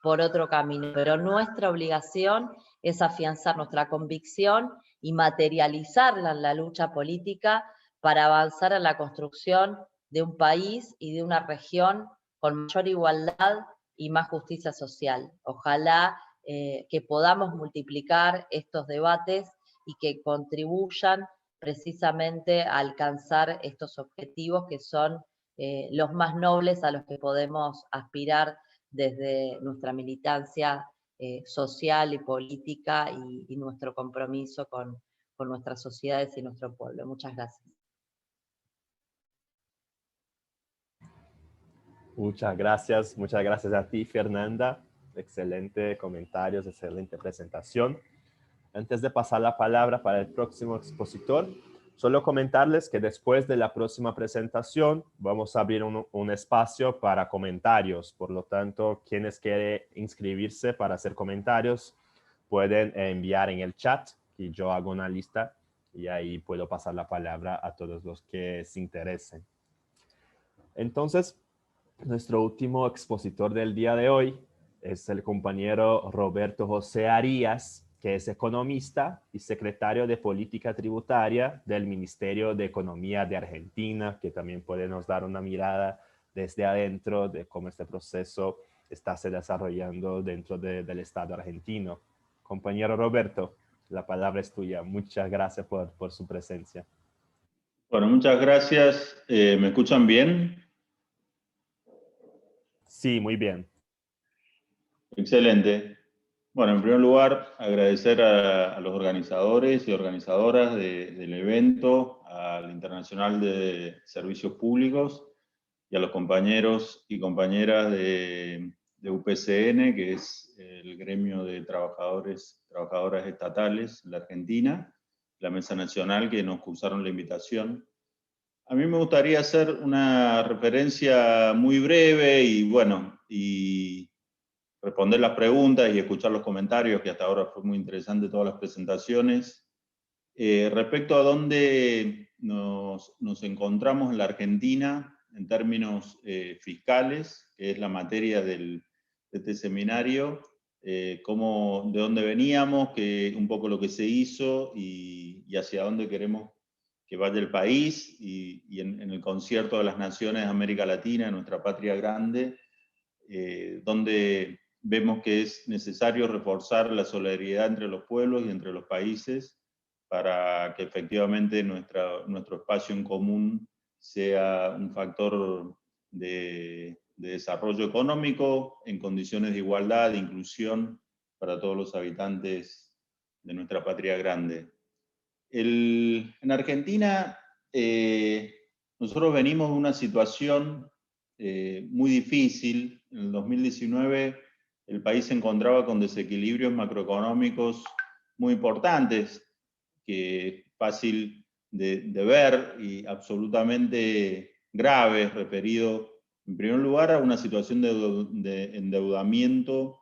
por otro camino, pero nuestra obligación es afianzar nuestra convicción y materializarla en la lucha política para avanzar en la construcción de un país y de una región con mayor igualdad y más justicia social. Ojalá que podamos multiplicar estos debates y que contribuyan precisamente a alcanzar estos objetivos que son los más nobles a los que podemos aspirar desde nuestra militancia social y política y nuestro compromiso con nuestras sociedades y nuestro pueblo. Muchas gracias. Muchas gracias a ti, Fernanda. Excelente comentarios, excelente presentación. Antes de pasar la palabra para el próximo expositor, solo comentarles que después de la próxima presentación vamos a abrir un espacio para comentarios. Por lo tanto, quienes quieren inscribirse para hacer comentarios pueden enviar en el chat y yo hago una lista y ahí puedo pasar la palabra a todos los que se interesen. Entonces, nuestro último expositor del día de hoy es el compañero Roberto José Arias, que es economista y secretario de Política Tributaria del Ministerio de Economía de Argentina, que también puede nos dar una mirada desde adentro de cómo este proceso está se desarrollando dentro del Estado argentino. Compañero Roberto, la palabra es tuya. Muchas gracias por su presencia. Bueno, muchas gracias. ¿Me escuchan bien? Sí, muy bien. Excelente. Bueno, en primer lugar, agradecer a los organizadores y organizadoras del evento, al Internacional de Servicios Públicos y a los compañeros y compañeras de UPCN, que es el gremio de trabajadoras estatales en la Argentina, la Mesa Nacional, que nos cursaron la invitación. A mí me gustaría hacer una referencia muy breve y responder las preguntas y escuchar los comentarios, que hasta ahora fue muy interesante todas las presentaciones. Respecto a dónde nos encontramos en la Argentina en términos fiscales, que es la materia de este seminario, de dónde veníamos, un poco lo que se hizo y hacia dónde queremos que vaya el país, y en el concierto de las naciones de América Latina, nuestra patria grande, donde vemos que es necesario reforzar la solidaridad entre los pueblos y entre los países para que efectivamente nuestro espacio en común sea un factor de desarrollo económico en condiciones de igualdad, de inclusión para todos los habitantes de nuestra patria grande. En Argentina, nosotros venimos de una situación muy difícil. En el 2019 el país se encontraba con desequilibrios macroeconómicos muy importantes, que es fácil de ver y absolutamente graves, referido en primer lugar a una situación de endeudamiento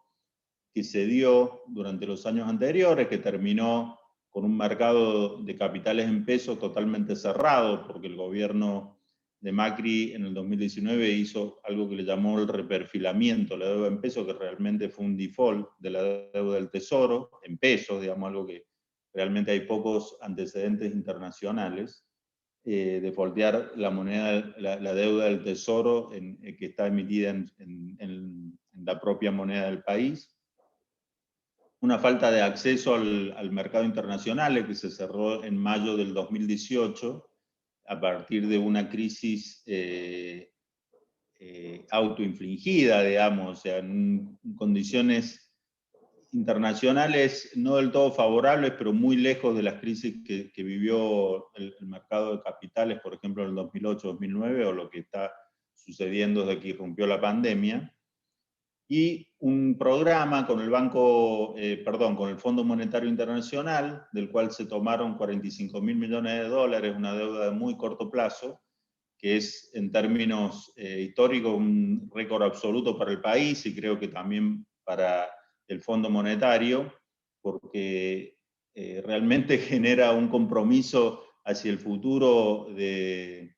que se dio durante los años anteriores, que terminó con un mercado de capitales en pesos totalmente cerrado, porque el gobierno de Macri en el 2019 hizo algo que le llamó el reperfilamiento de la deuda en pesos, que realmente fue un default de la deuda del Tesoro, en pesos, digamos, algo que realmente hay pocos antecedentes internacionales, defaultear la moneda, la deuda del Tesoro que está emitida en la propia moneda del país. Una falta de acceso al mercado internacional que se cerró en mayo del 2018, a partir de una crisis autoinfligida, digamos, o sea, en condiciones internacionales no del todo favorables, pero muy lejos de las crisis que vivió el mercado de capitales, por ejemplo, en el 2008-2009, o lo que está sucediendo desde que irrumpió la pandemia. Y un programa con el con el Fondo Monetario Internacional, del cual se tomaron 45.000 millones de dólares, una deuda de muy corto plazo, que es en términos históricos un récord absoluto para el país y creo que también para el Fondo Monetario, porque realmente genera un compromiso hacia el futuro de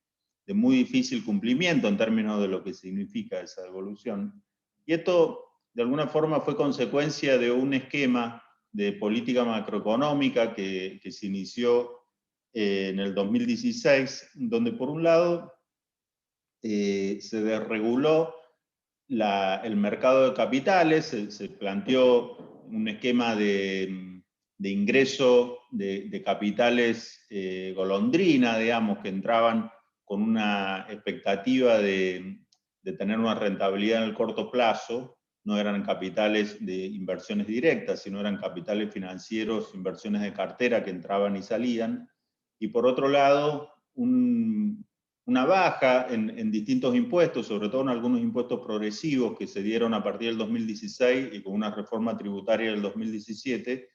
muy difícil cumplimiento en términos de lo que significa esa devolución. Y esto, de alguna forma, fue consecuencia de un esquema de política macroeconómica que se inició en el 2016, donde por un lado se desreguló el mercado de capitales, se planteó un esquema de ingreso de capitales golondrina, digamos, que entraban con una expectativa de tener una rentabilidad en el corto plazo. No eran capitales de inversiones directas, sino eran capitales financieros, inversiones de cartera que entraban y salían. Y por otro lado, una baja en distintos impuestos, sobre todo en algunos impuestos progresivos que se dieron a partir del 2016 y con una reforma tributaria del 2017,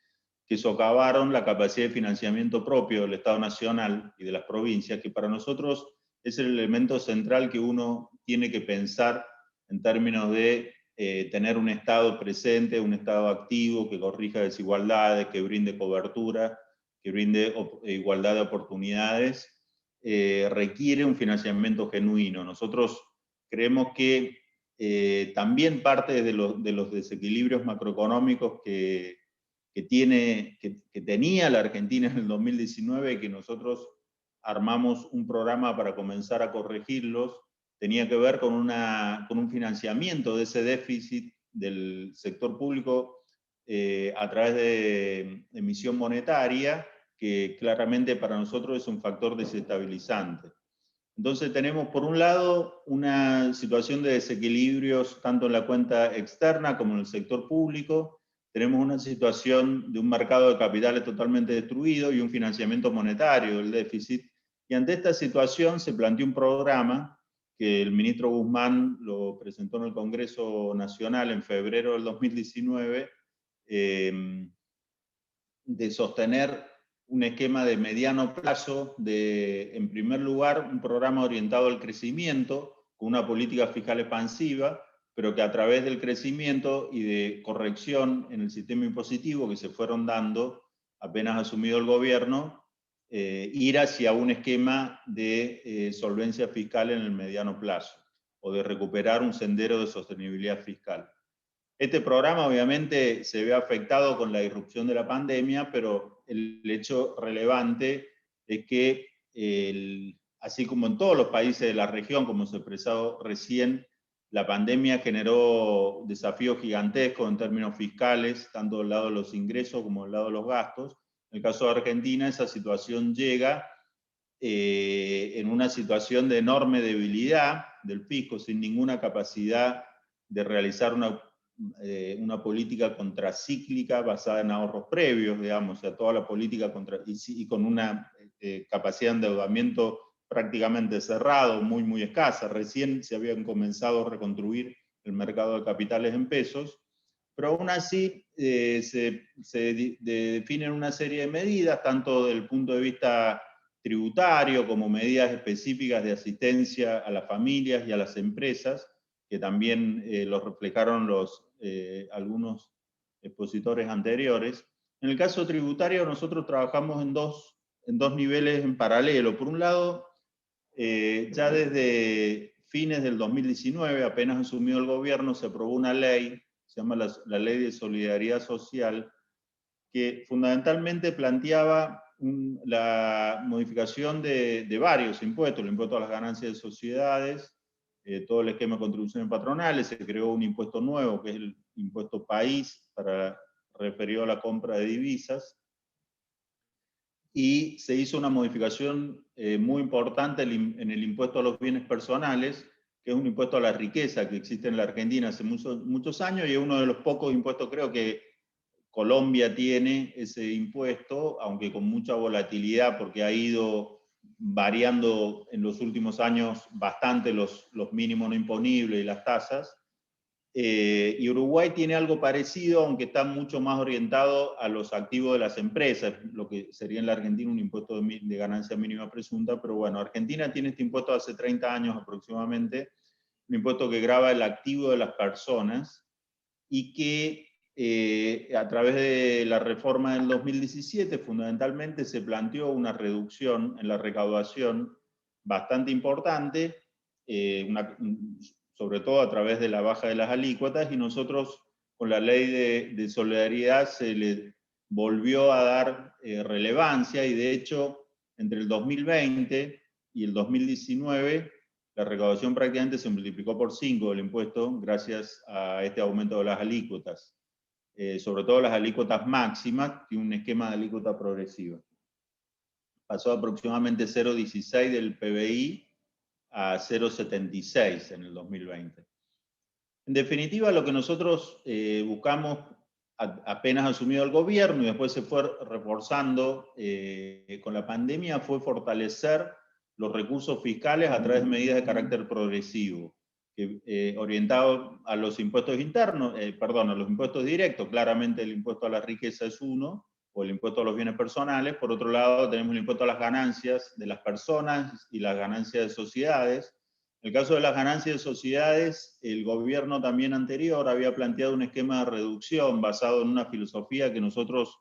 que socavaron la capacidad de financiamiento propio del Estado Nacional y de las provincias, que para nosotros es el elemento central que uno tiene que pensar en términos de tener un Estado presente, un Estado activo, que corrija desigualdades, que brinde cobertura, que brinde igualdad de oportunidades. Requiere un financiamiento genuino. Nosotros creemos que también parte de los desequilibrios macroeconómicos que tenía la Argentina en el 2019, que nosotros armamos un programa para comenzar a corregirlos, tenía que ver con un financiamiento de ese déficit del sector público a través de emisión monetaria, que claramente para nosotros es un factor desestabilizante. Entonces tenemos por un lado una situación de desequilibrios tanto en la cuenta externa como en el sector público, tenemos una situación de un mercado de capitales totalmente destruido y un financiamiento monetario del déficit, y ante esta situación se planteó un programa que el ministro Guzmán lo presentó en el Congreso Nacional en febrero del 2019, de sostener un esquema de mediano plazo, en primer lugar, un programa orientado al crecimiento, con una política fiscal expansiva, pero que a través del crecimiento y de corrección en el sistema impositivo que se fueron dando apenas asumido el gobierno, ir hacia un esquema de solvencia fiscal en el mediano plazo, o de recuperar un sendero de sostenibilidad fiscal. Este programa obviamente se ve afectado con la irrupción de la pandemia, pero el hecho relevante es que, así como en todos los países de la región, como se ha expresado recién, la pandemia generó desafíos gigantescos en términos fiscales, tanto del lado de los ingresos como del lado de los gastos. En el caso de Argentina, esa situación llega en una situación de enorme debilidad del fisco, sin ninguna capacidad de realizar una política contracíclica basada en ahorros previos, digamos, o sea, toda la política y con una capacidad de endeudamiento prácticamente cerrado, muy, muy escasa. Recién se habían comenzado a reconstruir el mercado de capitales en pesos, pero aún así se definen una serie de medidas, tanto desde el punto de vista tributario como medidas específicas de asistencia a las familias y a las empresas, que también lo reflejaron algunos expositores anteriores. En el caso tributario, nosotros trabajamos en dos niveles en paralelo. Por un lado, ya desde fines del 2019, apenas asumió el gobierno, se aprobó una ley, se llama la Ley de Solidaridad Social, que fundamentalmente planteaba la modificación de varios impuestos, el impuesto a las ganancias de sociedades, todo el esquema de contribuciones patronales, se creó un impuesto nuevo, que es el impuesto país, referido a la compra de divisas, y se hizo una modificación muy importante en el impuesto a los bienes personales, que es un impuesto a la riqueza que existe en la Argentina hace muchos años, y es uno de los pocos impuestos, creo que Colombia tiene ese impuesto, aunque con mucha volatilidad, porque ha ido variando en los últimos años bastante los mínimos no imponibles y las tasas. Y Uruguay tiene algo parecido, aunque está mucho más orientado a los activos de las empresas, lo que sería en la Argentina un impuesto de ganancia mínima presunta, pero bueno, Argentina tiene este impuesto hace 30 años aproximadamente, un impuesto que grava el activo de las personas y que a través de la reforma del 2017 fundamentalmente se planteó una reducción en la recaudación bastante importante, sobre todo a través de la baja de las alícuotas, y nosotros con la ley de solidaridad se le volvió a dar relevancia, y de hecho entre el 2020 y el 2019 la recaudación prácticamente se multiplicó por 5 del impuesto gracias a este aumento de las alícuotas, sobre todo las alícuotas máximas, y un esquema de alícuota progresiva. Pasó aproximadamente 0,16 del PBI a 0,76 en el 2020. En definitiva, lo que nosotros buscamos apenas asumido el gobierno y después se fue reforzando con la pandemia fue fortalecer los recursos fiscales a través de medidas de carácter progresivo, orientado a los impuestos internos, a los impuestos directos. Claramente el impuesto a la riqueza es uno, o el impuesto a los bienes personales. Por otro lado, tenemos el impuesto a las ganancias de las personas y las ganancias de sociedades. En el caso de las ganancias de sociedades, el gobierno también anterior había planteado un esquema de reducción basado en una filosofía que nosotros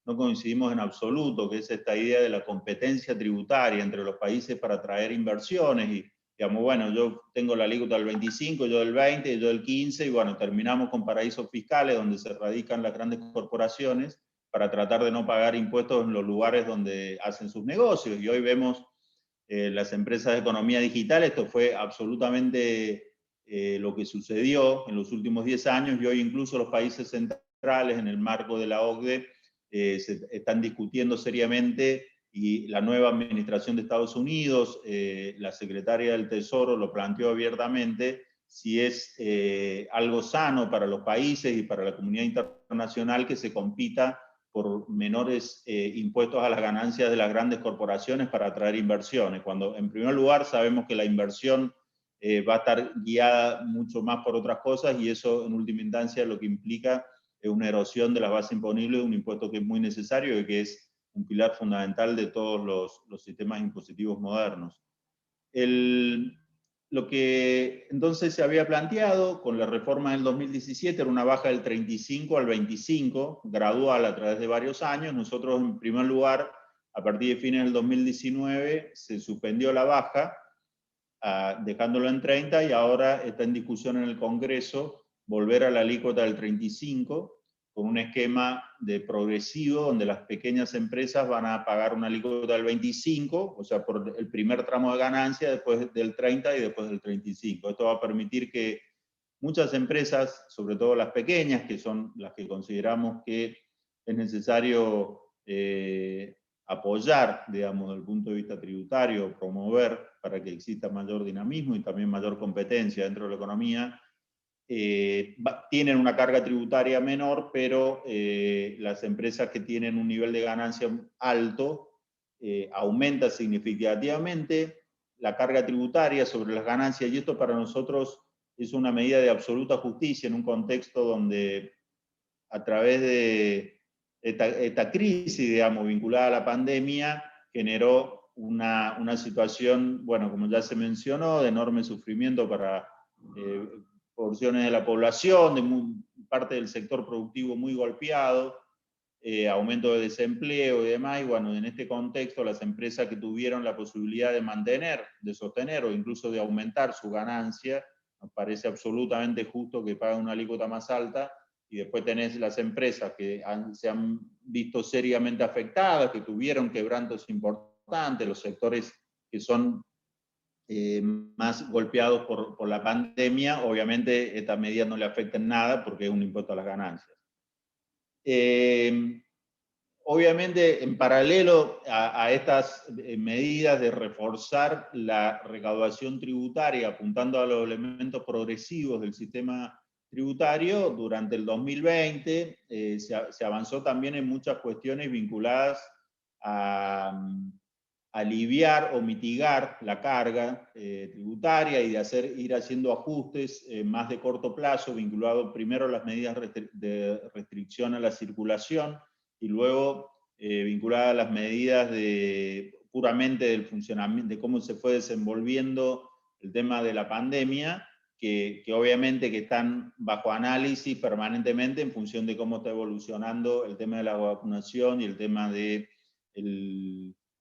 no coincidimos en absoluto, que es esta idea de la competencia tributaria entre los países para atraer inversiones. Y digamos, bueno, yo tengo la alícuota del 25, yo del 20, yo del 15, y bueno, terminamos con paraísos fiscales donde se radican las grandes corporaciones para tratar de no pagar impuestos en los lugares donde hacen sus negocios. Y hoy vemos las empresas de economía digital, esto fue absolutamente lo que sucedió en los últimos 10 años, y hoy incluso los países centrales en el marco de la OCDE se están discutiendo seriamente, y la nueva administración de Estados Unidos, la secretaria del Tesoro lo planteó abiertamente, si es algo sano para los países y para la comunidad internacional que se compita por menores impuestos a las ganancias de las grandes corporaciones para atraer inversiones, cuando en primer lugar sabemos que la inversión va a estar guiada mucho más por otras cosas, y eso en última instancia lo que implica es una erosión de la base imponible de un impuesto que es muy necesario y que es un pilar fundamental de todos los sistemas impositivos modernos. Lo que entonces se había planteado con la reforma del 2017 era una baja del 35 al 25, gradual a través de varios años. Nosotros, en primer lugar, a partir de fines del 2019, se suspendió la baja, dejándolo en 30, y ahora está en discusión en el Congreso volver a la alícuota del 35, con un esquema de progresivo donde las pequeñas empresas van a pagar una alícuota del 25, o sea, por el primer tramo de ganancia, después del 30 y después del 35. Esto va a permitir que muchas empresas, sobre todo las pequeñas, que son las que consideramos que es necesario apoyar, digamos, desde el punto de vista tributario, promover para que exista mayor dinamismo y también mayor competencia dentro de la economía, tienen una carga tributaria menor, pero las empresas que tienen un nivel de ganancia alto aumenta significativamente la carga tributaria sobre las ganancias, y esto para nosotros es una medida de absoluta justicia en un contexto donde a través de esta crisis, digamos, vinculada a la pandemia, generó una situación, bueno, como ya se mencionó, de enorme sufrimiento para porciones de la población, de parte del sector productivo muy golpeado, aumento de desempleo y demás, y bueno, en este contexto las empresas que tuvieron la posibilidad de mantener, de sostener o incluso de aumentar su ganancia, nos parece absolutamente justo que paguen una alícuota más alta, y después tenés las empresas que se han visto seriamente afectadas, que tuvieron quebrantos importantes, los sectores que son más golpeados por la pandemia. Obviamente esta medida no le afecta en nada porque es un impuesto a las ganancias. Obviamente, en paralelo a estas medidas de reforzar la recaudación tributaria, apuntando a los elementos progresivos del sistema tributario, durante el 2020 se avanzó también en muchas cuestiones vinculadas a aliviar o mitigar la carga tributaria y de ir haciendo ajustes más de corto plazo, vinculado primero a las medidas de restricción a la circulación, y luego vinculada a las medidas puramente del funcionamiento, de cómo se fue desenvolviendo el tema de la pandemia, que obviamente que están bajo análisis permanentemente en función de cómo está evolucionando el tema de la vacunación y el tema del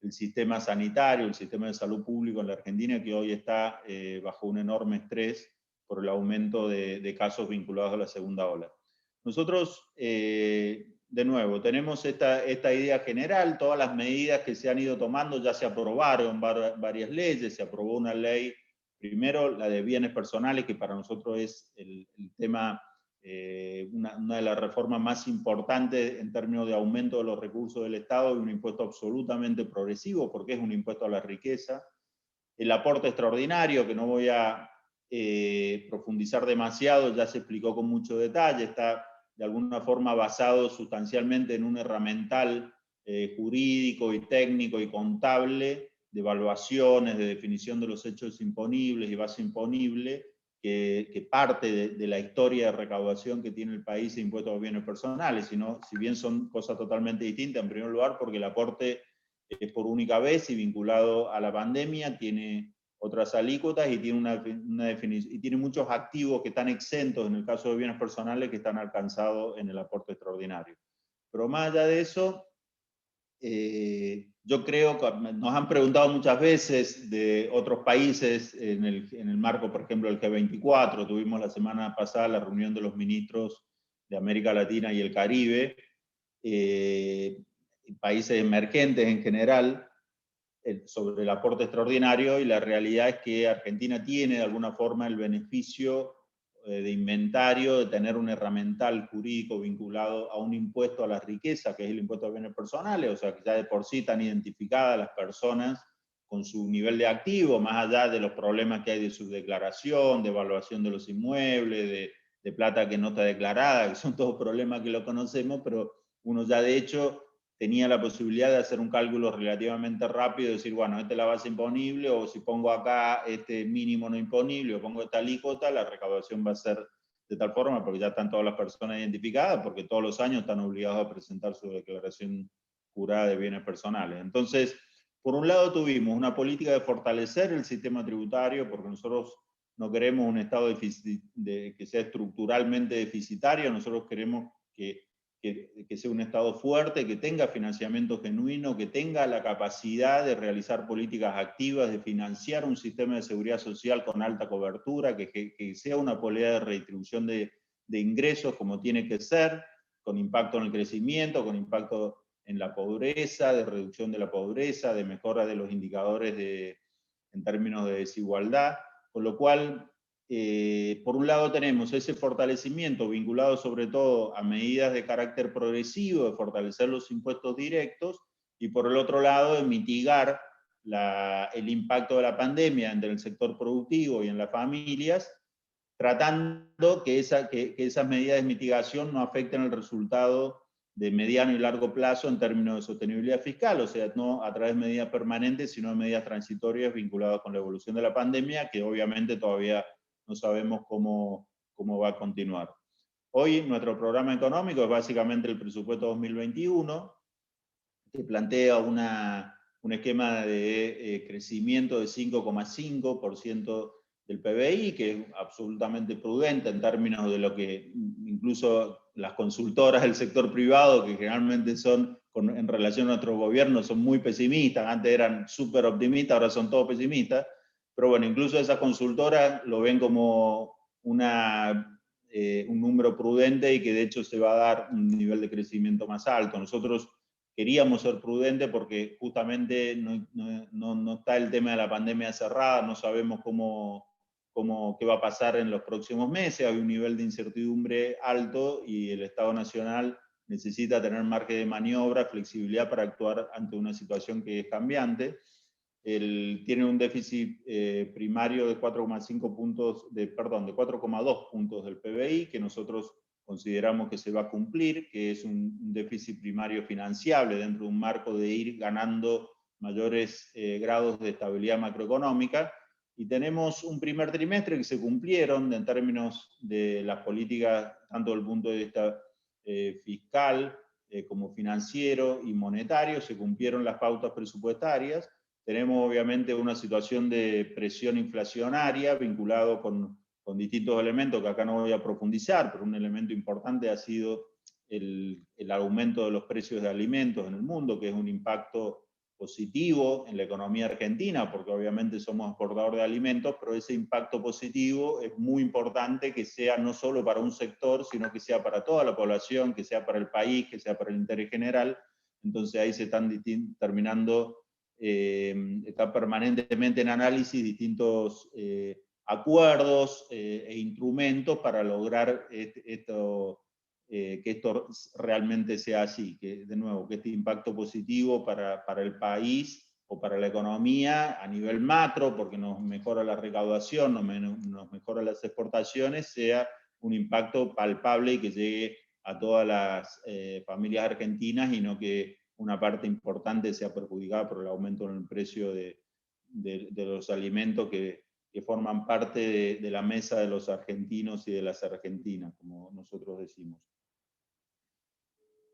el sistema sanitario, el sistema de salud público en la Argentina, que hoy está bajo un enorme estrés por el aumento de casos vinculados a la segunda ola. Nosotros, de nuevo, tenemos esta idea general. Todas las medidas que se han ido tomando, ya se aprobaron varias leyes. Se aprobó una ley, primero la de bienes personales, que para nosotros es el tema, una de las reformas más importantes en términos de aumento de los recursos del Estado, y un impuesto absolutamente progresivo, porque es un impuesto a la riqueza. El aporte extraordinario, que no voy a profundizar demasiado, ya se explicó con mucho detalle, está de alguna forma basado sustancialmente en un herramental jurídico y técnico y contable de evaluaciones, de definición de los hechos imponibles y base imponible, que parte de la historia de recaudación que tiene el país de impuestos a los bienes personales, si bien son cosas totalmente distintas. En primer lugar, porque el aporte es por única vez y vinculado a la pandemia, tiene otras alícuotas y tiene una definición, y tiene muchos activos que están exentos en el caso de bienes personales, que están alcanzados en el aporte extraordinario. Pero más allá de eso, yo creo que nos han preguntado muchas veces de otros países en el marco, por ejemplo, del G24. Tuvimos la semana pasada la reunión de los ministros de América Latina y el Caribe, países emergentes en general, sobre el aporte extraordinario, y la realidad es que Argentina tiene de alguna forma el beneficio de inventario de tener un herramental jurídico vinculado a un impuesto a la riqueza, que es el impuesto a bienes personales. O sea, que ya de por sí están identificadas las personas con su nivel de activo, más allá de los problemas que hay de subdeclaración, de evaluación de los inmuebles, de plata que no está declarada, que son todos problemas que lo conocemos, pero uno ya de hecho tenía la posibilidad de hacer un cálculo relativamente rápido, de decir, bueno, esta es la base imponible, o si pongo acá este mínimo no imponible, o pongo esta alícuota, la recaudación va a ser de tal forma, porque ya están todas las personas identificadas, porque todos los años están obligados a presentar su declaración jurada de bienes personales. Entonces, por un lado tuvimos una política de fortalecer el sistema tributario, porque nosotros no queremos un Estado que sea estructuralmente deficitario. Nosotros queremos que sea un Estado fuerte, que tenga financiamiento genuino, que tenga la capacidad de realizar políticas activas, de financiar un sistema de seguridad social con alta cobertura, que sea una política de redistribución de ingresos como tiene que ser, con impacto en el crecimiento, con impacto en la pobreza, de reducción de la pobreza, de mejora de los indicadores en términos de desigualdad. Con lo cual, por un lado tenemos ese fortalecimiento vinculado sobre todo a medidas de carácter progresivo, de fortalecer los impuestos directos, y por el otro lado de mitigar el impacto de la pandemia entre el sector productivo y en las familias, tratando que esas medidas de mitigación no afecten el resultado de mediano y largo plazo en términos de sostenibilidad fiscal, o sea, no a través de medidas permanentes, sino de medidas transitorias vinculadas con la evolución de la pandemia, que obviamente todavía no sabemos cómo va a continuar. Hoy nuestro programa económico es básicamente el presupuesto 2021, que plantea un esquema de crecimiento de 5,5% del PBI, que es absolutamente prudente en términos de lo que incluso las consultoras del sector privado, que generalmente son, en relación a nuestro gobierno, son muy pesimistas, antes eran súper optimistas, ahora son todos pesimistas, pero bueno, incluso esas consultoras lo ven como un número prudente y que de hecho se va a dar un nivel de crecimiento más alto. Nosotros queríamos ser prudentes porque justamente no está el tema de la pandemia cerrada, no sabemos qué va a pasar en los próximos meses, hay un nivel de incertidumbre alto y el Estado Nacional necesita tener margen de maniobra, flexibilidad para actuar ante una situación que es cambiante. Tiene un déficit primario de 4,5 puntos, de 4,2 puntos del PBI, que nosotros consideramos que se va a cumplir, que es un déficit primario financiable dentro de un marco de ir ganando mayores grados de estabilidad macroeconómica. Y tenemos un primer trimestre que se cumplieron en términos de las políticas, tanto desde el punto de vista fiscal como financiero y monetario, se cumplieron las pautas presupuestarias. Tenemos obviamente una situación de presión inflacionaria vinculado con distintos elementos que acá no voy a profundizar, pero un elemento importante ha sido el aumento de los precios de alimentos en el mundo, que es un impacto positivo en la economía argentina, porque obviamente somos exportadores de alimentos, pero ese impacto positivo es muy importante que sea no solo para un sector, sino que sea para toda la población, que sea para el país, que sea para el interés general. Entonces ahí se están terminando, está permanentemente en análisis distintos acuerdos e instrumentos para lograr que esto realmente sea así, que de nuevo, que este impacto positivo para el país o para la economía a nivel macro, porque nos mejora la recaudación, nos mejora las exportaciones, sea un impacto palpable y que llegue a todas las familias argentinas y no que una parte importante sea perjudicada por el aumento en el precio de los alimentos que forman parte de la mesa de los argentinos y de las argentinas, como nosotros decimos.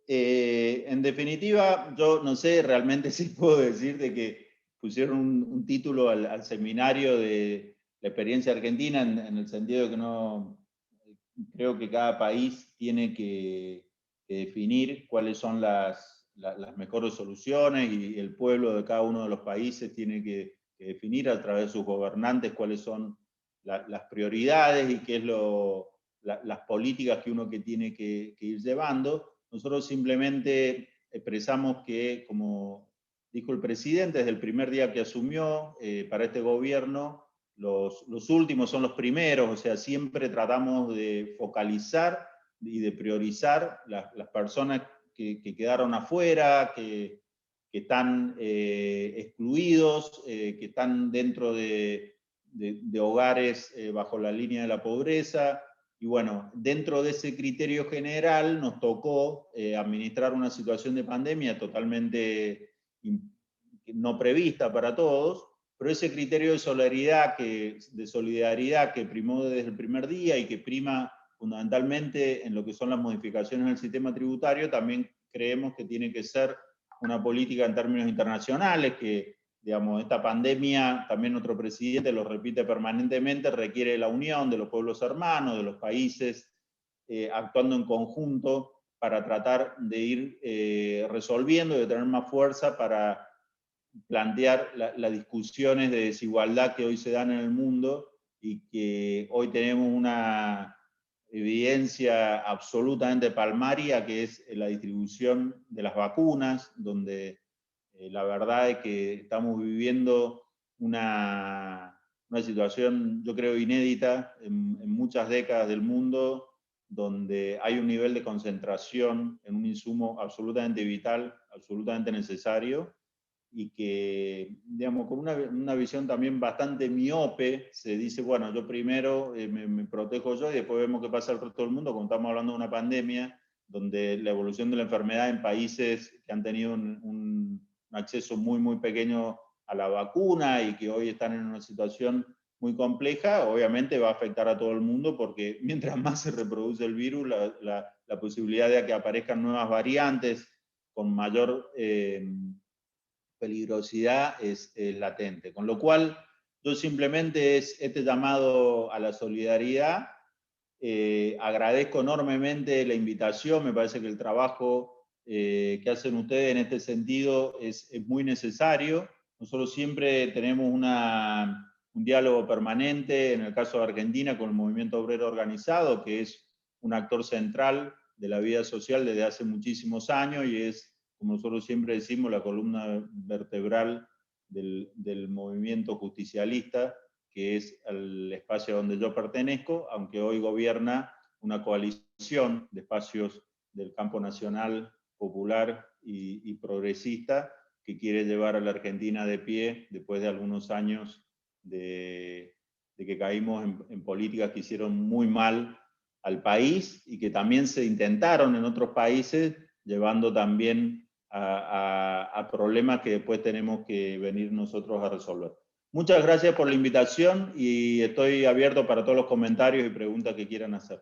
En definitiva, yo no sé realmente si puedo decir de que pusieron un título al seminario de la experiencia argentina, en el sentido de que no creo que cada país tiene que definir cuáles son las mejores soluciones, y el pueblo de cada uno de los países tiene que definir a través de sus gobernantes cuáles son las prioridades y qué es las políticas que uno tiene que ir llevando. Nosotros simplemente expresamos que, como dijo el presidente desde el primer día que asumió, para este gobierno, los últimos son los primeros, o sea, siempre tratamos de focalizar y de priorizar las personas que quedaron afuera, que están excluidos, que están dentro de hogares bajo la línea de la pobreza. Y bueno, dentro de ese criterio general nos tocó administrar una situación de pandemia totalmente no prevista para todos, pero ese criterio de solidaridad que primó desde el primer día y que prima fundamentalmente en lo que son las modificaciones del sistema tributario, también creemos que tiene que ser una política en términos internacionales, que digamos, esta pandemia, también nuestro presidente lo repite permanentemente, requiere la unión de los pueblos hermanos, de los países, actuando en conjunto para tratar de ir resolviendo y de tener más fuerza para plantear las discusiones de desigualdad que hoy se dan en el mundo y que hoy tenemos una evidencia absolutamente palmaria, que es la distribución de las vacunas, donde la verdad es que estamos viviendo una situación, yo creo, inédita en muchas décadas del mundo, donde hay un nivel de concentración en un insumo absolutamente vital, absolutamente necesario, y que, digamos, con una visión también bastante miope, se dice, bueno, yo primero me protejo yo y después vemos qué pasa al resto del mundo, cuando estamos hablando de una pandemia, donde la evolución de la enfermedad en países que han tenido un acceso muy, muy pequeño a la vacuna y que hoy están en una situación muy compleja, obviamente va a afectar a todo el mundo, porque mientras más se reproduce el virus, la posibilidad de que aparezcan nuevas variantes con mayor peligrosidad es latente. Con lo cual, yo simplemente es este llamado a la solidaridad Agradezco enormemente la invitación, me parece que el trabajo que hacen ustedes en este sentido es muy necesario. Nosotros siempre tenemos un diálogo permanente, en el caso de Argentina, con el movimiento obrero organizado, que es un actor central de la vida social desde hace muchísimos años y es, como nosotros siempre decimos, la columna vertebral del movimiento justicialista, que es el espacio donde yo pertenezco, aunque hoy gobierna una coalición de espacios del campo nacional, popular y progresista, que quiere llevar a la Argentina de pie después de algunos años de que caímos en políticas que hicieron muy mal al país y que también se intentaron en otros países, llevando también a problemas que después tenemos que venir nosotros a resolver. Muchas gracias por la invitación y estoy abierto para todos los comentarios y preguntas que quieran hacer.